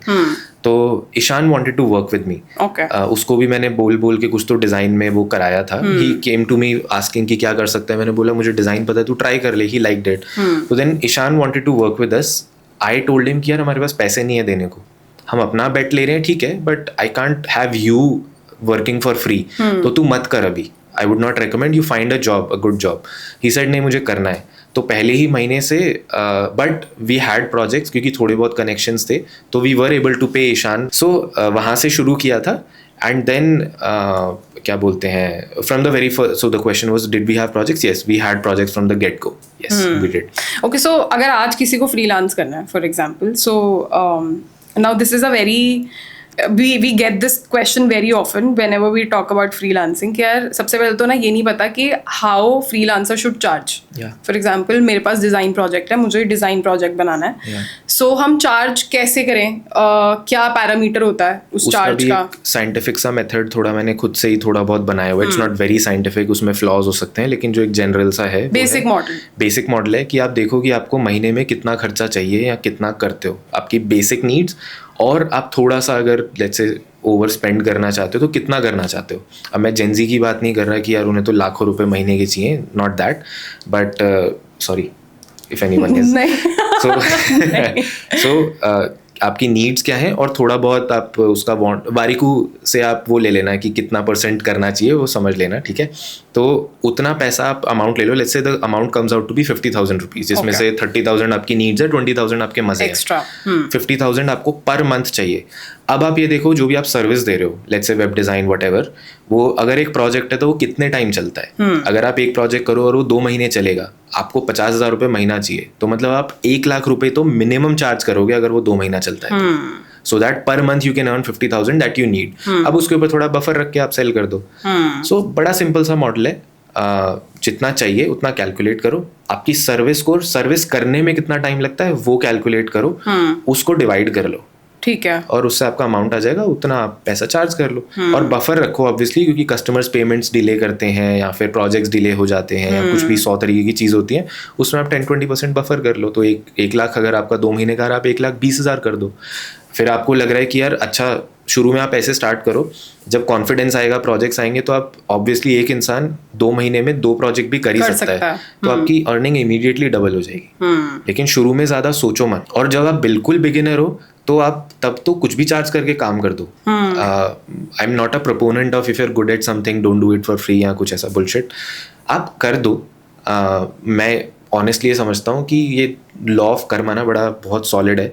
तो Ishan wanted to work with me. Okay. उसको भी मैंने बोल के कुछ तो डिजाइन में वो कराया था. He came to me asking कि क्या कर सकता है. मैंने बोला मुझे डिजाइन पता है, तू ट्राई कर ले. He liked it. So then Ishan wanted to work with us. I told him कि यार हमारे पास पैसे नहीं है देने को, हम अपना बेट ले रहे हैं, ठीक है, but I can't have you working for free, तो तू मत कर अभी. I would not recommend, you find a job, a good job. He said नहीं, मुझे करना है. तो पहले ही महीने से बट वी हैड प्रोजेक्ट्स, क्योंकि थोड़े बहुत कनेक्शंस थे, तो वी वर एबल टू पे ईशान. सो वहाँ से शुरू किया था. एंड देन क्या बोलते हैं, from the very first, so the question was did we have projects? Yes, we had projects from the get go. Yes, we did. Okay, so अगर आज किसी को फ्रीलांस करना है, for example, so now this is a very we get this question very often whenever we talk about freelancing कि यार सबसे पहले तो ना ये नहीं पता कि how freelancer should charge. For example, मेरे पास डिज़ाइन प्रोजेक्ट है, मुझे डिज़ाइन प्रोजेक्ट बनाना है. So हम चार्ज कैसे करें? क्या पैरामीटर होता है उस चार्ज का? साइंटिफिक सा मेथड थोड़ा मैंने खुद से ही थोड़ा बहुत बनाया हुआ. इट्स नॉट वेरी साइंटिफिक, उसमें फ्लॉज हो सकते हैं, लेकिन जो एक जनरल सा है, बेसिक मॉडल है कि आप देखो कि आपको महीने में कितना खर्चा चाहिए या कितना करते हो, आपकी बेसिक नीड्स, और आप थोड़ा सा अगर लेट्स से ओवर स्पेंड करना चाहते हो तो कितना करना चाहते हो. अब मैं जेनजी की बात नहीं कर रहा कि यार उन्हें तो लाखों रुपए महीने के चाहिए, not that, but sorry if anyone is. So आपकी नीड्स क्या है, और थोड़ा बहुत आप उसका बारीकू से आप वो ले लेना कि कितना % करना चाहिए, वो समझ लेना, ठीक है. तो उतना पैसा आप अमाउंट ले लो. Let's say the amount comes out to be 50,000 rupees, जिसमें से 30,000 आपकी नीड्स है, 20,000 आपके मजे एक्स्ट्रा. 50,000 आपको पर मंथ चाहिए. अब आप ये देखो, जो भी आप सर्विस दे रहे हो, let's say web design whatever, वो अगर एक प्रोजेक्ट है तो वो कितने टाइम चलता है. अगर आप एक प्रोजेक्ट करो और वो 2 महीने चलेगा, आपको 50,000 रुपये महीना चाहिए, तो मतलब आप 1 लाख रुपए तो मिनिमम चार्ज करोगे अगर वो 2 महीना चलता है. So that per month you can earn 50,000 that you need. अब उसके ऊपर थोड़ा बफर रख के आप सेल कर दो. सो बड़ा सिंपल सा मॉडल है. जितना चाहिए उतना कैलकुलेट करो. आपकी सर्विस को सर्विस करने में कितना टाइम लगता है वो कैलकुलेट करो, उसको डिवाइड कर लो, ठीक है, और उससे आपका अमाउंट आ जाएगा, उतना आप पैसा चार्ज कर लो. और बफर रखो ऑब्वियसली, क्योंकि कस्टमर्स पेमेंट्स डिले करते हैं या फिर प्रोजेक्ट्स डिले हो जाते हैं या कुछ भी 100 तरीके की चीज़ होती है, उसमें आप 10-20% बफर कर लो. तो 1 लाख अगर आपका 2 महीने का, आप 1,20,000 कर दो. फिर आपको लग रहा है कि यार अच्छा, शुरू में आप ऐसे स्टार्ट करो, जब कॉन्फिडेंस आएगा, प्रोजेक्ट्स आएंगे, तो आप ऑब्वियसली एक इंसान 2 महीने में 2 प्रोजेक्ट भी कर ही सकता है. तो आपकी अर्निंग इमीडिएटली डबल हो जाएगी. लेकिन शुरू में ज़्यादा सोचो मत, और जब आप बिल्कुल बिगिनर हो तो आप तब तो कुछ भी चार्ज करके काम कर दो. I am not a proponent of if you are good at something don't do it for free या कुछ ऐसा बुलशिट. आप कर दो. मैं ऑनेस्टली ये समझता हूँ कि ये लॉ ऑफ कर्मा ना बहुत सॉलिड है.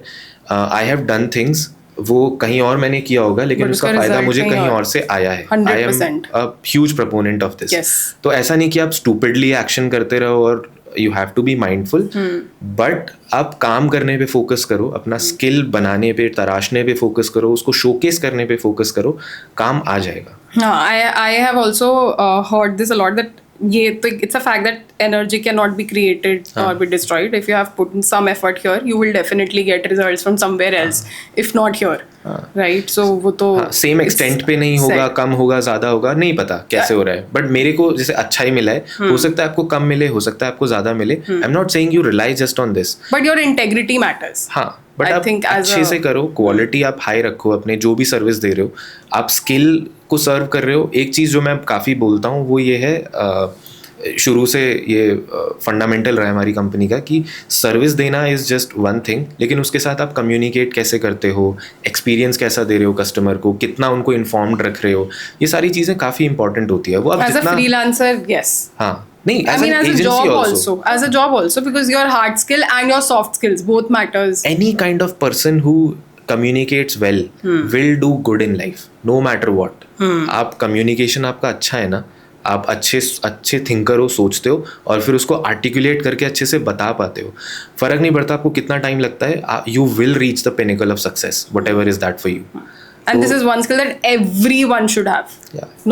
आई हैव डन थिंग्स, वो कहीं और मैंने किया होगा, लेकिन उसका फायदा मुझे कहीं और से आया है. आई am a huge proponent of this. तो ऐसा नहीं कि आप स्टूपिडली एक्शन करते रहो, और you have to be mindful, but आप काम करने पे फोकस करो, अपना स्किल बनाने पे, तराशने पे फोकस करो, उसको शोकेस करने पे फोकस करो, काम आ जाएगा. I have also heard this a lot, that ये तो it's a fact that energy cannot be created or be destroyed. If you have put in some effort here, you will definitely get results from somewhere else, if not here. Right. So वो तो same extent पे नहीं होगा, कम होगा, ज्यादा होगा, नहीं पता कैसे हो रहा है. बट मेरे को जैसे अच्छा ही मिला है, हो सकता है आपको कम मिले, हो सकता है आपको ज्यादा मिले. आई am not saying you rely just on this, but your integrity matters. हाँ, बट आप अच्छे से करो, क्वालिटी आप हाई रखो, अपने जो भी सर्विस दे रहे हो, आप स्किल को सर्व कर रहे हो. एक चीज़ जो मैं काफ़ी बोलता हूँ वो ये है, शुरू से ये फंडामेंटल रहा है हमारी कंपनी का, कि सर्विस देना इज़ जस्ट वन थिंग, लेकिन उसके साथ आप कम्युनिकेट कैसे करते हो, एक्सपीरियंस कैसा दे रहे हो कस्टमर को, कितना उनको इन्फॉर्म्ड रख रहे हो, ये सारी चीज़ें काफ़ी इंपॉर्टेंट होती है. वो आप जितना फ्रीलांसर, यस, हाँ, नहीं, I mean as a job also, because your hard skill and your soft skills both matters. Any kind of person who communicates well will do good in life, no matter what. आप communication आपका अच्छा है ना, आप अच्छे thinker हो, सोचते हो और फिर उसको आर्टिकुलेट करके अच्छे से बता पाते हो, फर्क नहीं पड़ता आपको कितना टाइम लगता है, you will reach the pinnacle of success, what ever is that for you. And this is one skill that everyone should have,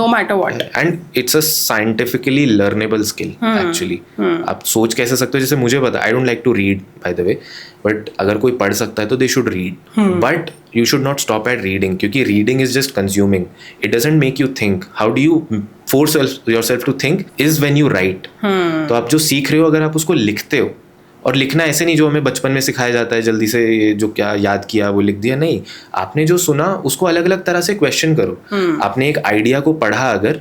no matter what. And it's a scientifically learnable skill actually. आप सोच कैसे सकते हो, जैसे मुझे पता, I don't like to read by the way, but अगर कोई पढ़ सकता है तो they should read. But you should not stop at reading, क्योंकि reading is just consuming. It doesn't make you think. How do you force yourself to think is when you write. तो आप जो सीख रहे हो अगर आप उसको लिखते हो, और लिखना ऐसे नहीं जो हमें बचपन में सिखाया जाता है जल्दी से ये जो क्या याद किया वो लिख दिया, नहीं, आपने जो सुना उसको अलग अलग तरह से क्वेश्चन करो. आपने एक आइडिया को पढ़ा, अगर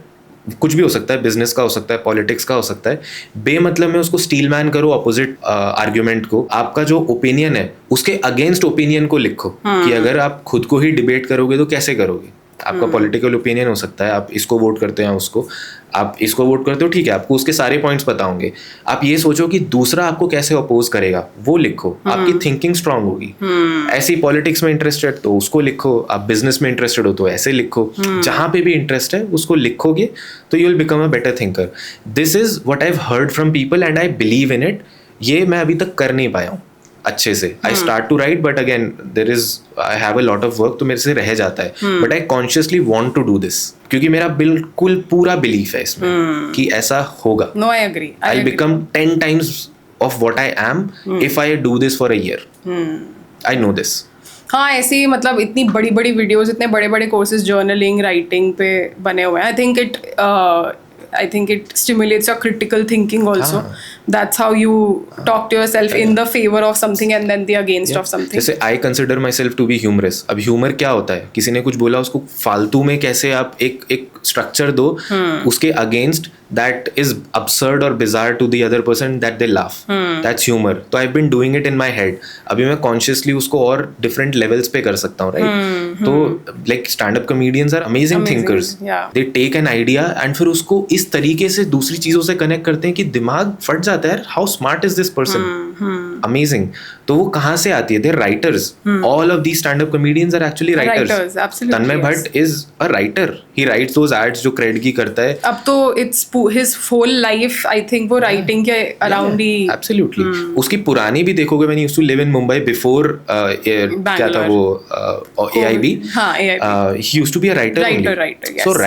कुछ भी हो सकता है, बिजनेस का हो सकता है, पॉलिटिक्स का हो सकता है, बेमतलब में उसको स्टील मैन करो अपोजिट आर्ग्यूमेंट को. आपका जो ओपिनियन है उसके अगेंस्ट ओपिनियन को लिखो कि अगर आप खुद को ही डिबेट करोगे तो कैसे करोगे. आपका पॉलिटिकल ओपिनियन हो सकता है, आप इसको वोट करते हैं, उसको आप इसको वोट करते हो, ठीक है, आपको उसके सारे पॉइंट्स पता होंगे. आप ये सोचो कि दूसरा आपको कैसे अपोज करेगा, वो लिखो. आपकी थिंकिंग स्ट्रांग होगी. ऐसी पॉलिटिक्स में इंटरेस्टेड तो उसको लिखो, आप बिजनेस में इंटरेस्टेड हो तो ऐसे लिखो. जहां पे भी इंटरेस्ट है उसको लिखोगे तो you will become a better thinker. This is what I have heard from people and I believe in it. ये मैं अभी तक कर नहीं पाया हूँ अच्छे से. I start to write but again I have a lot of work, तो मेरे से रह जाता है. But I consciously want to do this, क्योंकि मेरा बिल्कुल पूरा बिलीफ है इसमें कि ऐसा होगा. No, I agree. I become 10 times of what I am if I do this for a year. I know this. हाँ, ऐसे ही मतलब इतनी बड़ी बड़ी वीडियोस, इतने बड़े बड़े कोर्सेज जर्नलिंग, राइटिंग पे बने हुए हैं. I think it stimulates your critical thinking also. That's how you talk to yourself in the favor of something and then the against of something. जैसे I consider myself to be humorous. अब humor क्या होता है? किसी ने कुछ बोला उसको फालतू में कैसे आप एक स्ट्रक्चर दो उसके against that is absurd or bizarre to the other person that they laugh. That's humor. तो I've been doing it in my head. अभी मैं consciously उसको और different levels पे कर सकता हूँ, right? तो like stand-up comedians are amazing thinkers. Yeah. They take an idea and फिर उसको इस तरीके से दूसरी चीजों से कनेक्ट करते हैं कि दिमाग फट जाता है. How smart is this person? Amazing. तो वो कहाँ से आती है? They're writers. All of these stand-up comedians are actually writers. Absolutely. Tanmay Bhatt is a writer. He writes those ads जो क्रेड की करता है. अब तो it's his whole life, I think, वो writing के around ही. Absolutely. उसकी पुरानी भी देखोगे. When he used to live in Mumbai before क्या था वो AIB. हाँ, AIB. He used to be a writer only. Writer, yes. So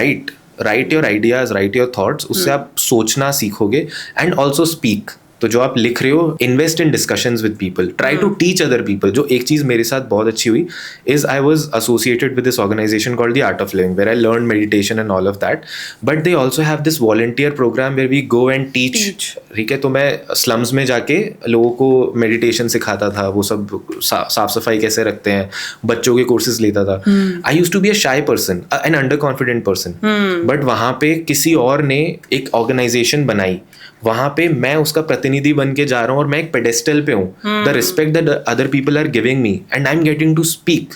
write your ideas, write your thoughts. उससे आप सोचना सीखोगे and also speak. तो जो आप लिख रहे हो, invest in discussions with people, try to teach other people. जो एक चीज मेरे साथ बहुत अच्छी हुई is I was associated with this organization called the Art of Living, where I learn meditation and all of that. But they also have this volunteer program where we go and teach. ठीक है, तो मैं slums में जाके लोगों को meditation सिखाता था, वो सब साफ सफाई कैसे रखते हैं, बच्चों के कोर्सेज लेता था. I used to be a shy person, an under confident person. But वहाँ पे किसी और ने एक ऑर्गेनाइजेशन बनाई, वहां पे मैं उसका प्रतिनिधि बन के जा रहा हूँ और मैं एक पेडेस्टल पे हूँ. The respect that other people are giving me and I am getting to speak.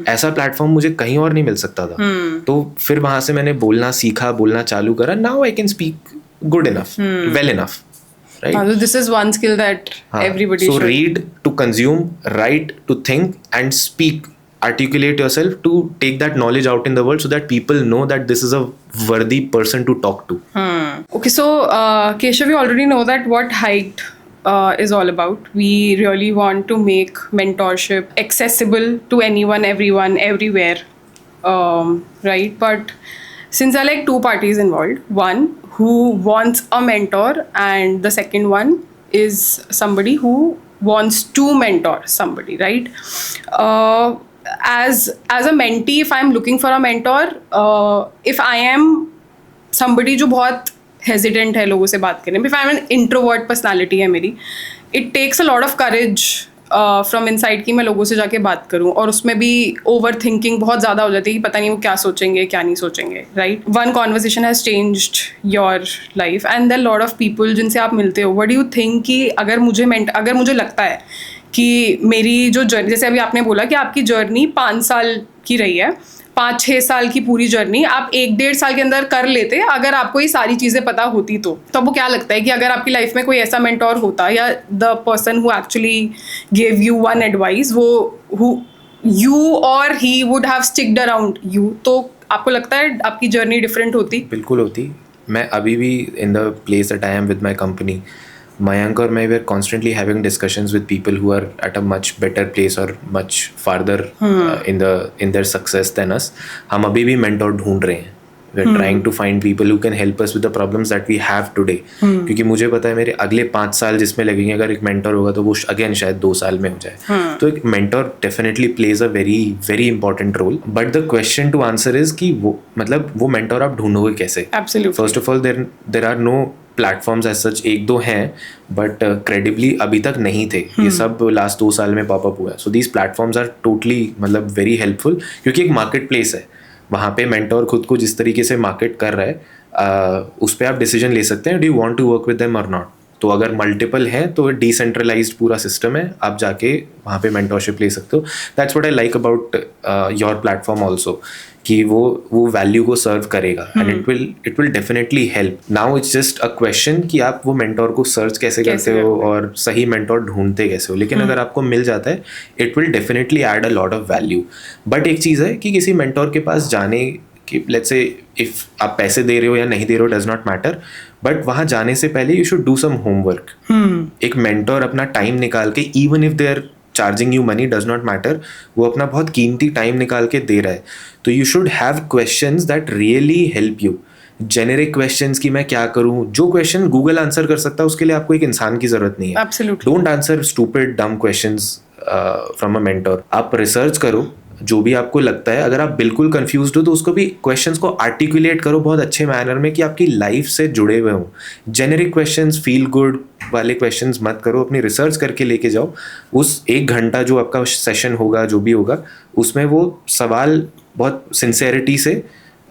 ऐसा प्लेटफॉर्म मुझे कहीं और नहीं मिल सकता था. तो फिर वहां से मैंने बोलना सीखा, बोलना चालू करा. Now I can speak good enough, well enough. Right? So this is one skill that everybody should. So read to consume, write to think, and speak. Articulate yourself to take that knowledge out in the world so that people know that this is a worthy person to talk to. Okay, so Keshav, you already know that what Hiked is all about. We really want to make mentorship accessible to anyone, everyone, everywhere, right? But since there are like two parties involved, one who wants a mentor and the second one is somebody who wants to mentor somebody, right? As a mentee, if I'm looking for a mentor, if I am somebody जो बहुत hesitant है लोगों से बात करने में, if I'm an introvert personality है मेरी, it takes a lot of courage from inside कि मैं लोगों से जाके बात करूँ. और उसमें भी ओवर थिंकिंग बहुत ज़्यादा हो जाती है कि पता नहीं वो क्या सोचेंगे क्या नहीं सोचेंगे, right? One conversation has changed your life and there lot of people जिनसे आप मिलते हो. व्हाट डू यू थिंक कि अगर मुझे लगता है कि मेरी जो जर्नी, जैसे अभी आपने बोला कि आपकी जर्नी 5 साल की रही है, 5-6 साल की पूरी जर्नी आप 1-1.5 साल के अंदर कर लेते अगर आपको ये सारी चीज़ें पता होती तो आपको क्या लगता है कि अगर आपकी लाइफ में कोई ऐसा मेंटोर होता या the person who actually give you one advice, वो यू और he would have sticked around you, तो आपको लगता है आपकी जर्नी डिफरेंट होती? बिल्कुल होती. मैं अभी भी in the place that I am with my company, Mayank और मैं, we are constantly having discussions with people who are at a much better place or much farther in their success than us. हम अभी भी mentor ढूंढ रहे हैं. We are trying to find people who can help us with the problems that we have today. क्योंकि मुझे पता है मेरे अगले 5 साल जिसमें लगेंगे, अगर एक mentor होगा तो वो अगेन शायद 2 साल में हो जाए. तो एक mentor definitely plays a very very important role. But the question to answer is कि वो मतलब वो mentor आप ढूंढोगे कैसे? Absolutely. First of all, there are no platforms as such, एक दो हैं बट क्रेडिबली अभी तक नहीं थे. ये सब लास्ट 2 साल में पॉपअप हुआ है. So these platforms are totally मतलब वेरी हेल्पफुल, क्योंकि एक मार्केट प्लेस है. वहाँ पे मेंटोर खुद को जिस तरीके से मार्केट कर रहा है उस पर आप डिसीजन ले सकते हैं, do you want to work with them और नॉट. तो अगर मल्टीपल हैं तो डिसेंट्रलाइज्ड पूरा सिस्टम है, आप जाके वहाँ पे मेंटोरशिप ले सकते हो. That's what I like about your platform also, कि वो वैल्यू को सर्व करेगा and it will definitely help. Now it's just a question कि आप वो मेंटोर को सर्च कैसे करते हो और सही मेंटोर ढूंढते कैसे हो. लेकिन अगर आपको मिल जाता है, it will definitely add a lot of value. But एक चीज़ है कि किसी मेंटोर के पास जाने कि लेट्स से इफ आप पैसे दे रहे हो या नहीं दे रहे हो डज नॉट मैटर, बट वहाँ जाने से पहले you should do some homework. एक मेंटोर अपना टाइम निकाल के, even if they are charging you money does not matter, वो अपना बहुत कीमती टाइम निकाल के दे रहा है. तो you should have questions that really help you. Generic questions कि मैं क्या करूं, जो क्वेश्चन गूगल आंसर कर सकता है उसके लिए आपको एक इंसान की जरूरत नहीं है. डोंट आंसर स्टूपिड डम क्वेश्चंस फ्रॉम अ मेंटोर. आप रिसर्च करो जो भी आपको लगता है. अगर आप बिल्कुल कंफ्यूज्ड हो तो उसको भी क्वेश्चंस को आर्टिकुलेट करो बहुत अच्छे मैनर में कि आपकी लाइफ से जुड़े हुए हों. जेनेरिक क्वेश्चंस, फील गुड वाले क्वेश्चंस मत करो. अपनी रिसर्च करके लेके जाओ. उस 1 घंटा जो आपका सेशन होगा, जो भी होगा, उसमें वो सवाल बहुत सिंसेरिटी से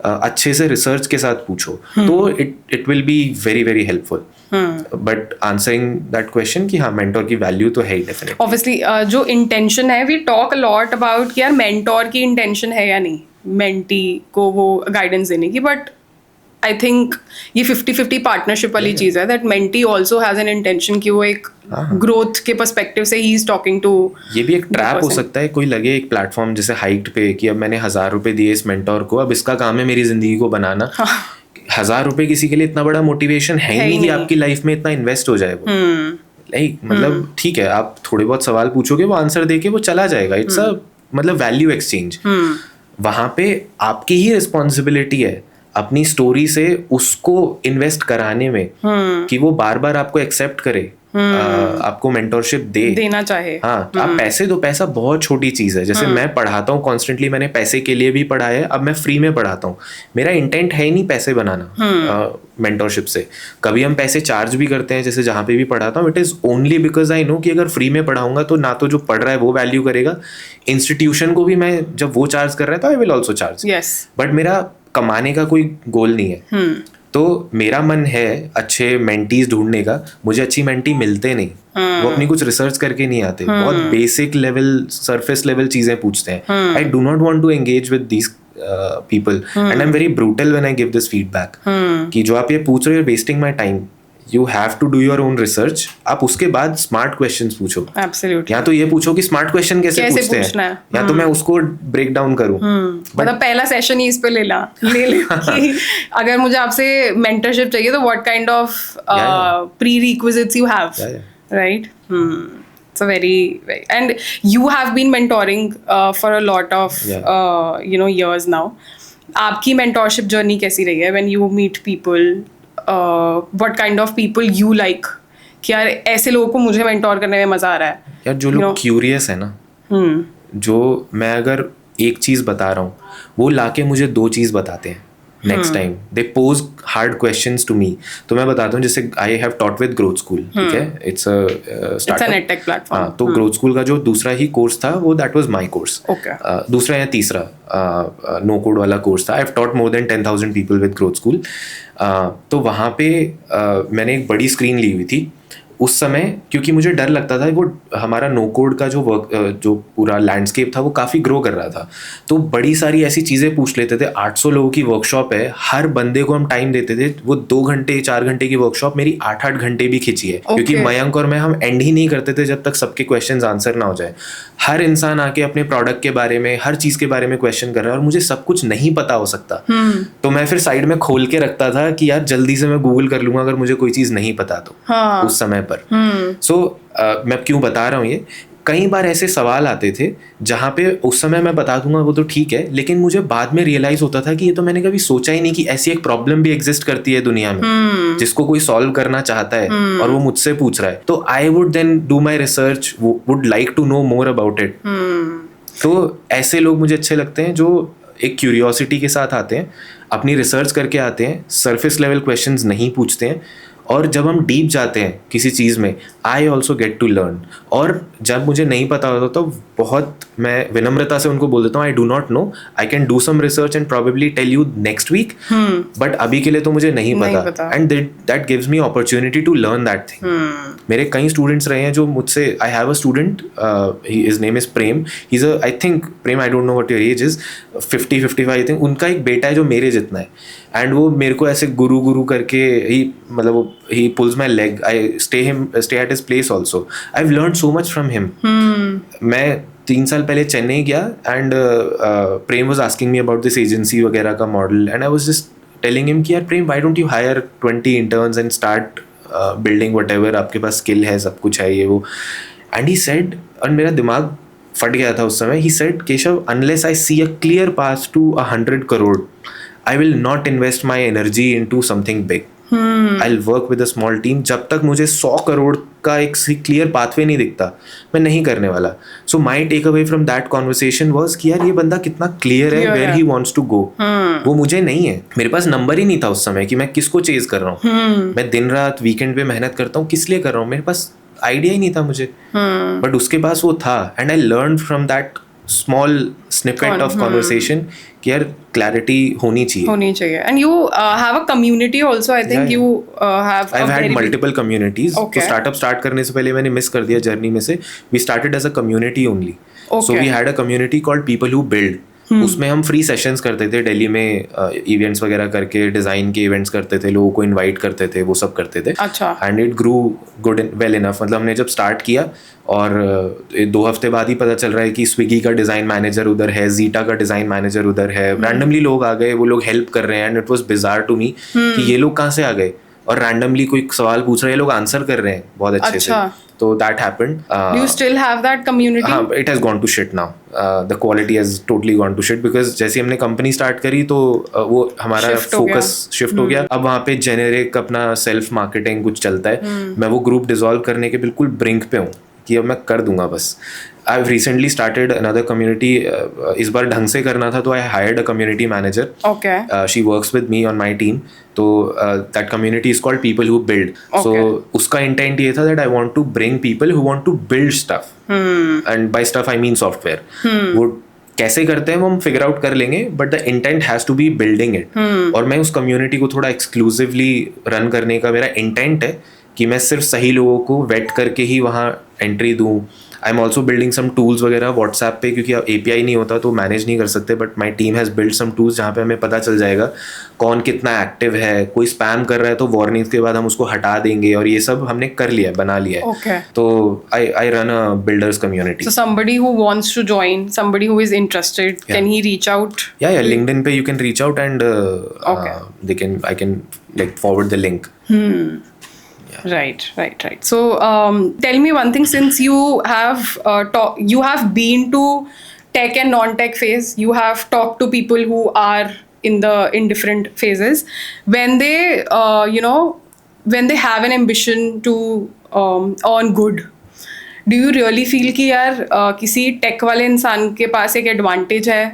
अच्छे से रिसर्च के साथ पूछो. तो it will be very very helpful. But answering that question कि हाँ मेंटोर की वैल्यू तो है ही डेफिनेटली. ऑब्वियसली जो इंटेंशन है, we talk a lot about कि यार मेंटोर की इंटेंशन है या नहीं मेंटी को वो गाइडेंस देने की, बट आई थिंक ये 50-50 पार्टनरशिप वाली चीज़ है. That mentee also has an intention कि वो एक ग्रोथ के पर्सपेक्टिव से ही इज टॉकिंग टू. ये भी एक ट्रैप हो सकता है. कोई लगे एक प्लेटफॉर्म जैसे हाइक्ड पे कि अब मैंने 1000 रुपये दिए इस मेंटोर को, अब इसका काम है मेरी जिंदगी को बनाना. 1000 रुपये किसी के लिए इतना बड़ा मोटिवेशन है ही नहीं कि आपकी लाइफ में इतना इन्वेस्ट हो जाए. वो लाइक मतलब ठीक है, आप थोड़े बहुत सवाल पूछोगे, वो आंसर देके वो चला जाएगा. इट्स अ मतलब वैल्यू एक्सचेंज. वहां पे आपकी ही रिस्पॉन्सिबिलिटी है अपनी स्टोरी से उसको इन्वेस्ट कराने में, कि वो बार बार आपको एक्सेप्ट करे, आपको मेंटोरशिप देना चाहे. हाँ, आप पैसे दो. पैसा बहुत छोटी चीज है. जैसे मैं पढ़ाता हूँ कॉन्स्टेंटली, मैंने पैसे के लिए भी पढ़ाया है, अब मैं फ्री में पढ़ाता हूँ. मेरा इंटेंट है ही नहीं पैसे बनाना मेंटोरशिप से. कभी हम पैसे चार्ज भी करते हैं, जैसे जहाँ पे भी पढ़ाता हूँ, it is only because I know कि अगर फ्री में पढ़ाऊंगा तो ना तो जो पढ़ रहा है वो वैल्यू करेगा, इंस्टीट्यूशन को भी मैं जब वो चार्ज कर रहा है तो I will also charge. But मेरा कमाने का कोई गोल नहीं है. तो मेरा मन है अच्छे मेंटीज ढूंढने का. मुझे अच्छी मेंटी मिलते नहीं. वो अपनी कुछ रिसर्च करके नहीं आते. बहुत बेसिक लेवल, सरफेस लेवल चीजें पूछते हैं. I do not want to engage with these people and I am very brutal when I give this feedback कि जो आप ये पूछ रहे हो, wasting my time. You have to do your own research. आप उसके बाद स्मार्ट क्वेश्चंस पूछो. Absolutely. या तो ये पूछो कि स्मार्ट क्वेश्चन कैसे पूछते हैं, या तो मैं उसको ब्रेक डाउन करूं. मतलब पहला सेशन ही इस पे ले ले कि अगर मुझे आपसे मेंटरशिप चाहिए तो what kind of prerequisites you have, right? It's a very and you have been mentoring for a lot of years now. आपकी mentorship journey कैसी रही है? When you meet people, what kind of people you like? कि यार ऐसे लोगों को मुझे मेंटोर करने में मजा आ रहा है. यार जो लोग क्यूरियस है ना, जो मैं अगर एक चीज बता रहा हूँ वो लाके मुझे 2 चीज बताते हैं next time. They pose hard questions to me. तो मैं बताता हूँ, जैसे I have taught with Growth School. ठीक है, इट्स अ स्टार्टअप नेटटेक प्लेटफॉर्म. हाँ, तो ग्रोथ स्कूल का जो दूसरा ही कोर्स था वो दैट वाज माय कोर्स. दूसरा या तीसरा नो कोड वाला कोर्स था. आई have taught more than 10,000 people with Growth school. तो वहाँ पे मैंने एक बड़ी स्क्रीन ली हुई थी. उस समय क्योंकि मुझे डर लगता था, वो हमारा नो कोड का जो पूरा लैंडस्केप था वो काफ़ी ग्रो कर रहा था, तो बड़ी सारी ऐसी चीज़ें पूछ लेते थे। 800 लोगों की वर्कशॉप है, हर बंदे को हम टाइम देते थे, वो 2 घंटे 4 घंटे की वर्कशॉप मेरी 8-8 घंटे भी खिंची है, क्योंकि मयंक और मैं हम एंड ही नहीं करते थे जब तक सबके क्वेश्चंस आंसर ना हो जाए। हर इंसान आके अपने प्रोडक्ट के बारे में, हर चीज़ के बारे में क्वेश्चन कर रहा है और मुझे सब कुछ नहीं पता हो सकता, तो मैं फिर साइड में खोल के रखता था कि यार जल्दी से मैं गूगल कर लूंगा अगर मुझे कोई चीज़ नहीं पता तो। उस समय पर सो मैं क्यों बता रहा हूँ ये, कई बार ऐसे सवाल आते थे जहाँ पे उस समय मैं बता दूंगा वो तो ठीक है, लेकिन मुझे बाद में रियलाइज होता था कि ये तो मैंने कभी सोचा ही नहीं कि ऐसी एक प्रॉब्लम भी एग्जिस्ट करती है दुनिया में जिसको कोई सॉल्व करना चाहता है और वो मुझसे पूछ रहा है, तो I would then do my research, would like to know more about it. तो ऐसे लोग मुझे अच्छे लगते हैं जो एक क्यूरियोसिटी के साथ आते हैं, अपनी रिसर्च करके आते हैं, सरफेस लेवल क्वेश्चंस नहीं पूछते हैं, और जब हम डीप जाते हैं किसी चीज़ में, I also get to learn. और जब मुझे नहीं पता होता तो बहुत मैं विनम्रता से उनको बोल देता हूँ, I do not know, I can do some research and probably tell you next week, but अभी के लिए तो मुझे नहीं पता, and that gives me opportunity to learn that thing. मेरे कई स्टूडेंट्स रहे हैं जो मुझसे, I have a student, his name is Prem, he is I think, Prem I don't know what your age is, 50-55 I think. उनका एक बेटा है जो मेरे जितना है, एंड वो मेरे को ऐसे गुरु करके ही, मतलब he pulls my leg, I stay at his place also, I've learned so much from him। मैं 3 साल पहले चेन्नई गया and Prem was asking me about this agency वगैरह का model, and I was just telling him कि यार प्रेम, why don't you hire 20 interns and start building whatever, आपके पास skill है, सब कुछ है ये वो। एंड he said, और मेरा दिमाग फट गया था उस समय, he said, Keshav, unless I see a clear path to 100 crore, I will not invest my energy into something big। I'll work with a small team। जब तक मुझे 100 करोड़ का एक क्लियर पाथवे नहीं दिखता, मैं नहीं करने वाला। So my takeaway from that conversation was कि यार ये बंदा कितना क्लियर है where he wants to go. वो मुझे नहीं है, मेरे पास नंबर ही नहीं था उस समय कि मैं किसको चेज कर रहा हूँ। मैं दिन रात वीकेंड पे मेहनत करता हूँ, किस लिए कर रहा हूँ, मेरे पास आइडिया ही नहीं था मुझे, बट उसके पास वो था, and I learn from that small snippet of conversation कि यार क्लैरिटी होनी चाहिए। And you have a community also, I think। You have I've had multiple communities। तो स्टार्टअप स्टार्ट करने से पहले मैंने मिस कर दिया जर्नी में से, we started as a community only। So we had a community called People Who Build। उसमें हम फ्री सेशंस करते थे दिल्ली में, इवेंट्स वगैरह करके, डिज़ाइन के इवेंट्स करते थे, लोगों को इनवाइट करते थे, वो सब करते थे। अच्छा। And it grew good well enough, मतलब हमने जब स्टार्ट किया और 2 हफ्ते बाद ही पता चल रहा है कि स्विगी का डिज़ाइन मैनेजर उधर है, जीटा का डिज़ाइन मैनेजर उधर है, रैंडमली लोग आ गए, वो लोग हेल्प कर रहे हैं, and it was bizarre to me कि ये लोग कहाँ से आ गए, और रैंडमली कोई सवाल पूछ रहे हैं, लोग आंसर कर रहे हैं बहुत अच्छे से। तो that happened. Do you still have that community? हाँ, it has gone to shit now। The quality has totally gone to shit because जैसे हमने कंपनी स्टार्ट करी तो वो हमारा फोकस शिफ्ट हो गया। अब वहाँ पे जेनेरिक अपना सेल्फ मार्केटिंग कुछ चलता है। मैं वो ग्रुप डिसॉल्व करने के बिल्कुल ब्रिंक पे हूँ कि अब मैं कर दूंगा बस। I've recently started another community। इस बार ढंग से करना था तो I hired a community manager। Okay। She works with me on my team। तो that community is called People Who Build। So उसका intent ये था that I want to bring people who want to build stuff। And by stuff I mean software। वो कैसे करते हैं वो हम फिगर आउट कर लेंगे, but the intent has to be building it. और मैं उस कम्युनिटी को थोड़ा एक्सक्लूसिवली रन करने का मेरा इंटेंट है कि मैं सिर्फ सही लोगों को वेट करके ही वहाँ एंट्री दूँ। I am also building some tools वगैरह व्हाट्सएप पे, क्योंकि API नहीं होता तो मैनेज नहीं कर सकते, but my team has build some tools जहाँ पे हमें पता चल जाएगा कौन कितना एक्टिव है, कोई स्पैम कर रहा है तो वार्निंग्स के बाद हम उसको हटा देंगे, और ये सब हमने कर लिया है, बना लिया है। Okay। तो I run a builders community. So somebody who wants to join, somebody who is interested, can he reach out? Yeah, LinkedIn पे you can reach out and I can like forward the link। Right. So tell me one thing, since you have you have been to tech and non-tech phase, you have talked to people who are in different phases. When they when they have an ambition to earn good, do you really feel कि यार किसी take वाले इंसान के पास एक advantage है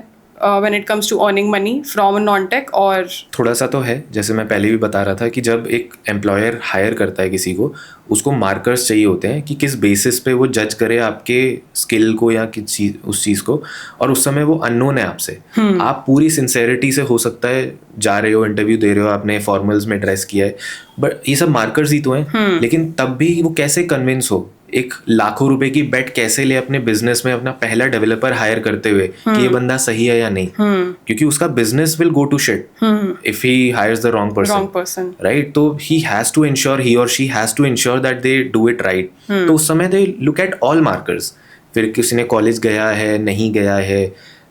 when it comes to earning money from non-tech, or थोड़ा सा तो है, जैसे मैं पहले भी बता रहा था कि जब एक एम्प्लॉयर हायर करता है किसी को, उसको मार्कर्स चाहिए होते हैं कि किस बेसिस पे वो जज करे आपके स्किल को या किस चीज उस चीज़ को, और उस समय वो अननोन है आपसे. आप पूरी सिंसेरिटी से हो सकता है जा रहे हो, इंटरव्यू दे रहे हो, आपने फॉर्मल्स में ड्रेस किया है, बट ये सब मार्कर्स ही तो हैं. लेकिन तब भी वो कैसे कन्विंस हो, एक लाखों रुपए की बेट कैसे ले अपने बिजनेस में अपना पहला डेवलपर हायर करते हुए कि ये बंदा सही है या नहीं, क्योंकि उसका business will go to shit if he hires the wrong person, right. तो he has to ensure, he और she has to ensure that they do it right. तो उस समय they look at all markers. फिर किसी ने college गया है, नहीं गया है,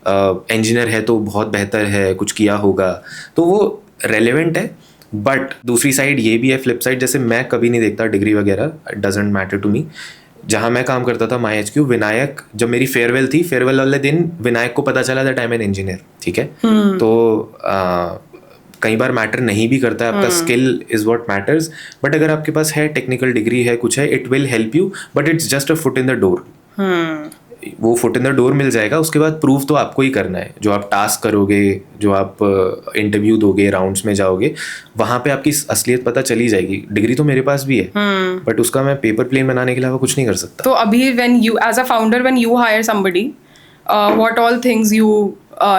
इंजीनियर है तो बहुत बेहतर है, कुछ किया होगा, तो वो रेलेवेंट है. बट दूसरी साइड ये भी है, फ्लिप साइड, जैसे मैं कभी नहीं देखता डिग्री वगैरह, डजेंट मैटर टू मी. जहाँ मैं काम करता था माई HQ, विनायक, जब मेरी फेयरवेल थी, फेयरवेल वाले दिन विनायक को पता चला that I am an engineer. ठीक है, तो कई बार मैटर नहीं भी करता है, आपका skill is what matters. But अगर आपके पास है टेक्निकल डिग्री है, कुछ है, it will help you, but it's just a foot in the door. वो फुट इन द डोर मिल जाएगा, उसके बाद प्रूव तो आपको ही करना है. जो आप टास्क करोगे, जो आप इंटरव्यू दोगे, राउंड्स में जाओगे, वहाँ पे आपकी असलियत पता चली जाएगी. डिग्री तो मेरे पास भी है, बट उसका मैं पेपर प्लेन बनाने के अलावा कुछ नहीं कर सकता. तो अभी when you as a founder, when you hire somebody, what all things you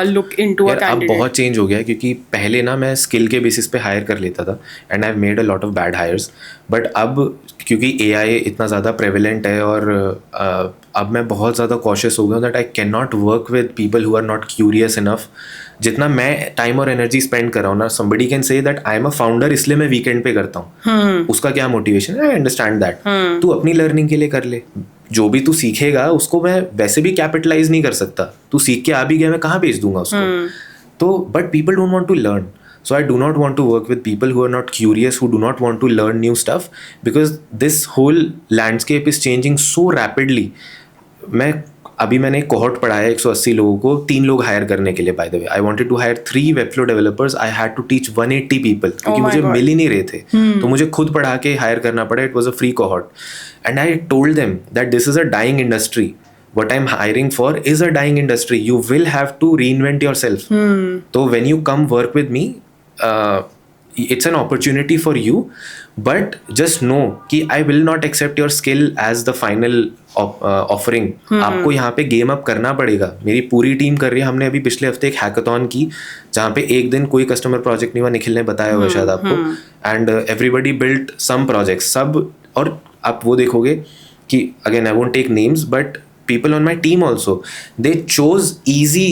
look into a यार अब candidate? बहुत चेंज हो गया है, क्योंकि पहले ना मैं स्किल के बेसिस पे हायर कर लेता था and I have made a lot of bad hires. But अब क्योंकि AI इतना ज़्यादा प्रेवलेंट है, और अब मैं बहुत ज़्यादा कॉशियस हो गया हूँ that I can not work with people who are not curious enough. जितना मैं टाइम और एनर्जी स्पेंड कर रहा हूँ ना, somebody can say that I am a founder इसलिए मैं वीकेंड पे करता हूँ. उसका क्या मोटिवेशन है, आई अंडरस्टैंड दैट. तू अपनी लर्निंग के लिए कर ले. जो भी तू सीखेगा उसको मैं वैसे भी कैपिटलाइज नहीं कर सकता. तू सीख के आ भी गया, मैं कहाँ भेज दूंगा उसको. तो but people don't want to learn. So I do not want to work with people who are not curious, who do not want to learn new stuff, because this whole landscape is changing so rapidly. मैंने एक cohort पढ़ाया है 180 लोगों को, 3 लोग higher करने के लिए. By the way, I wanted to hire 3 Webflow developers, I had to teach 180 people, क्योंकि मुझे मिल ही नहीं रहे थे. तो मुझे खुद पढ़ा के हायर करना पड़ा. It was a free cohort and I told them that this is a dying industry. What I'm hiring for is a dying industry. You will have to reinvent yourself. So when you come work with me, it's an opportunity for you, but just know कि I will not accept your skill as the final offering. आपको यहाँ पे game up करना पड़ेगा. मेरी पूरी team कर रही है. हमने अभी पिछले हफ्ते एक हैकाथॉन की, जहाँ पे एक दिन कोई कस्टमर प्रोजेक्ट नहीं हुआ. निखिल ने बताया होगा शायद आपको. And everybody built some project सब. और आप वो देखोगे कि again I won't take names, but people on my team also, they chose easy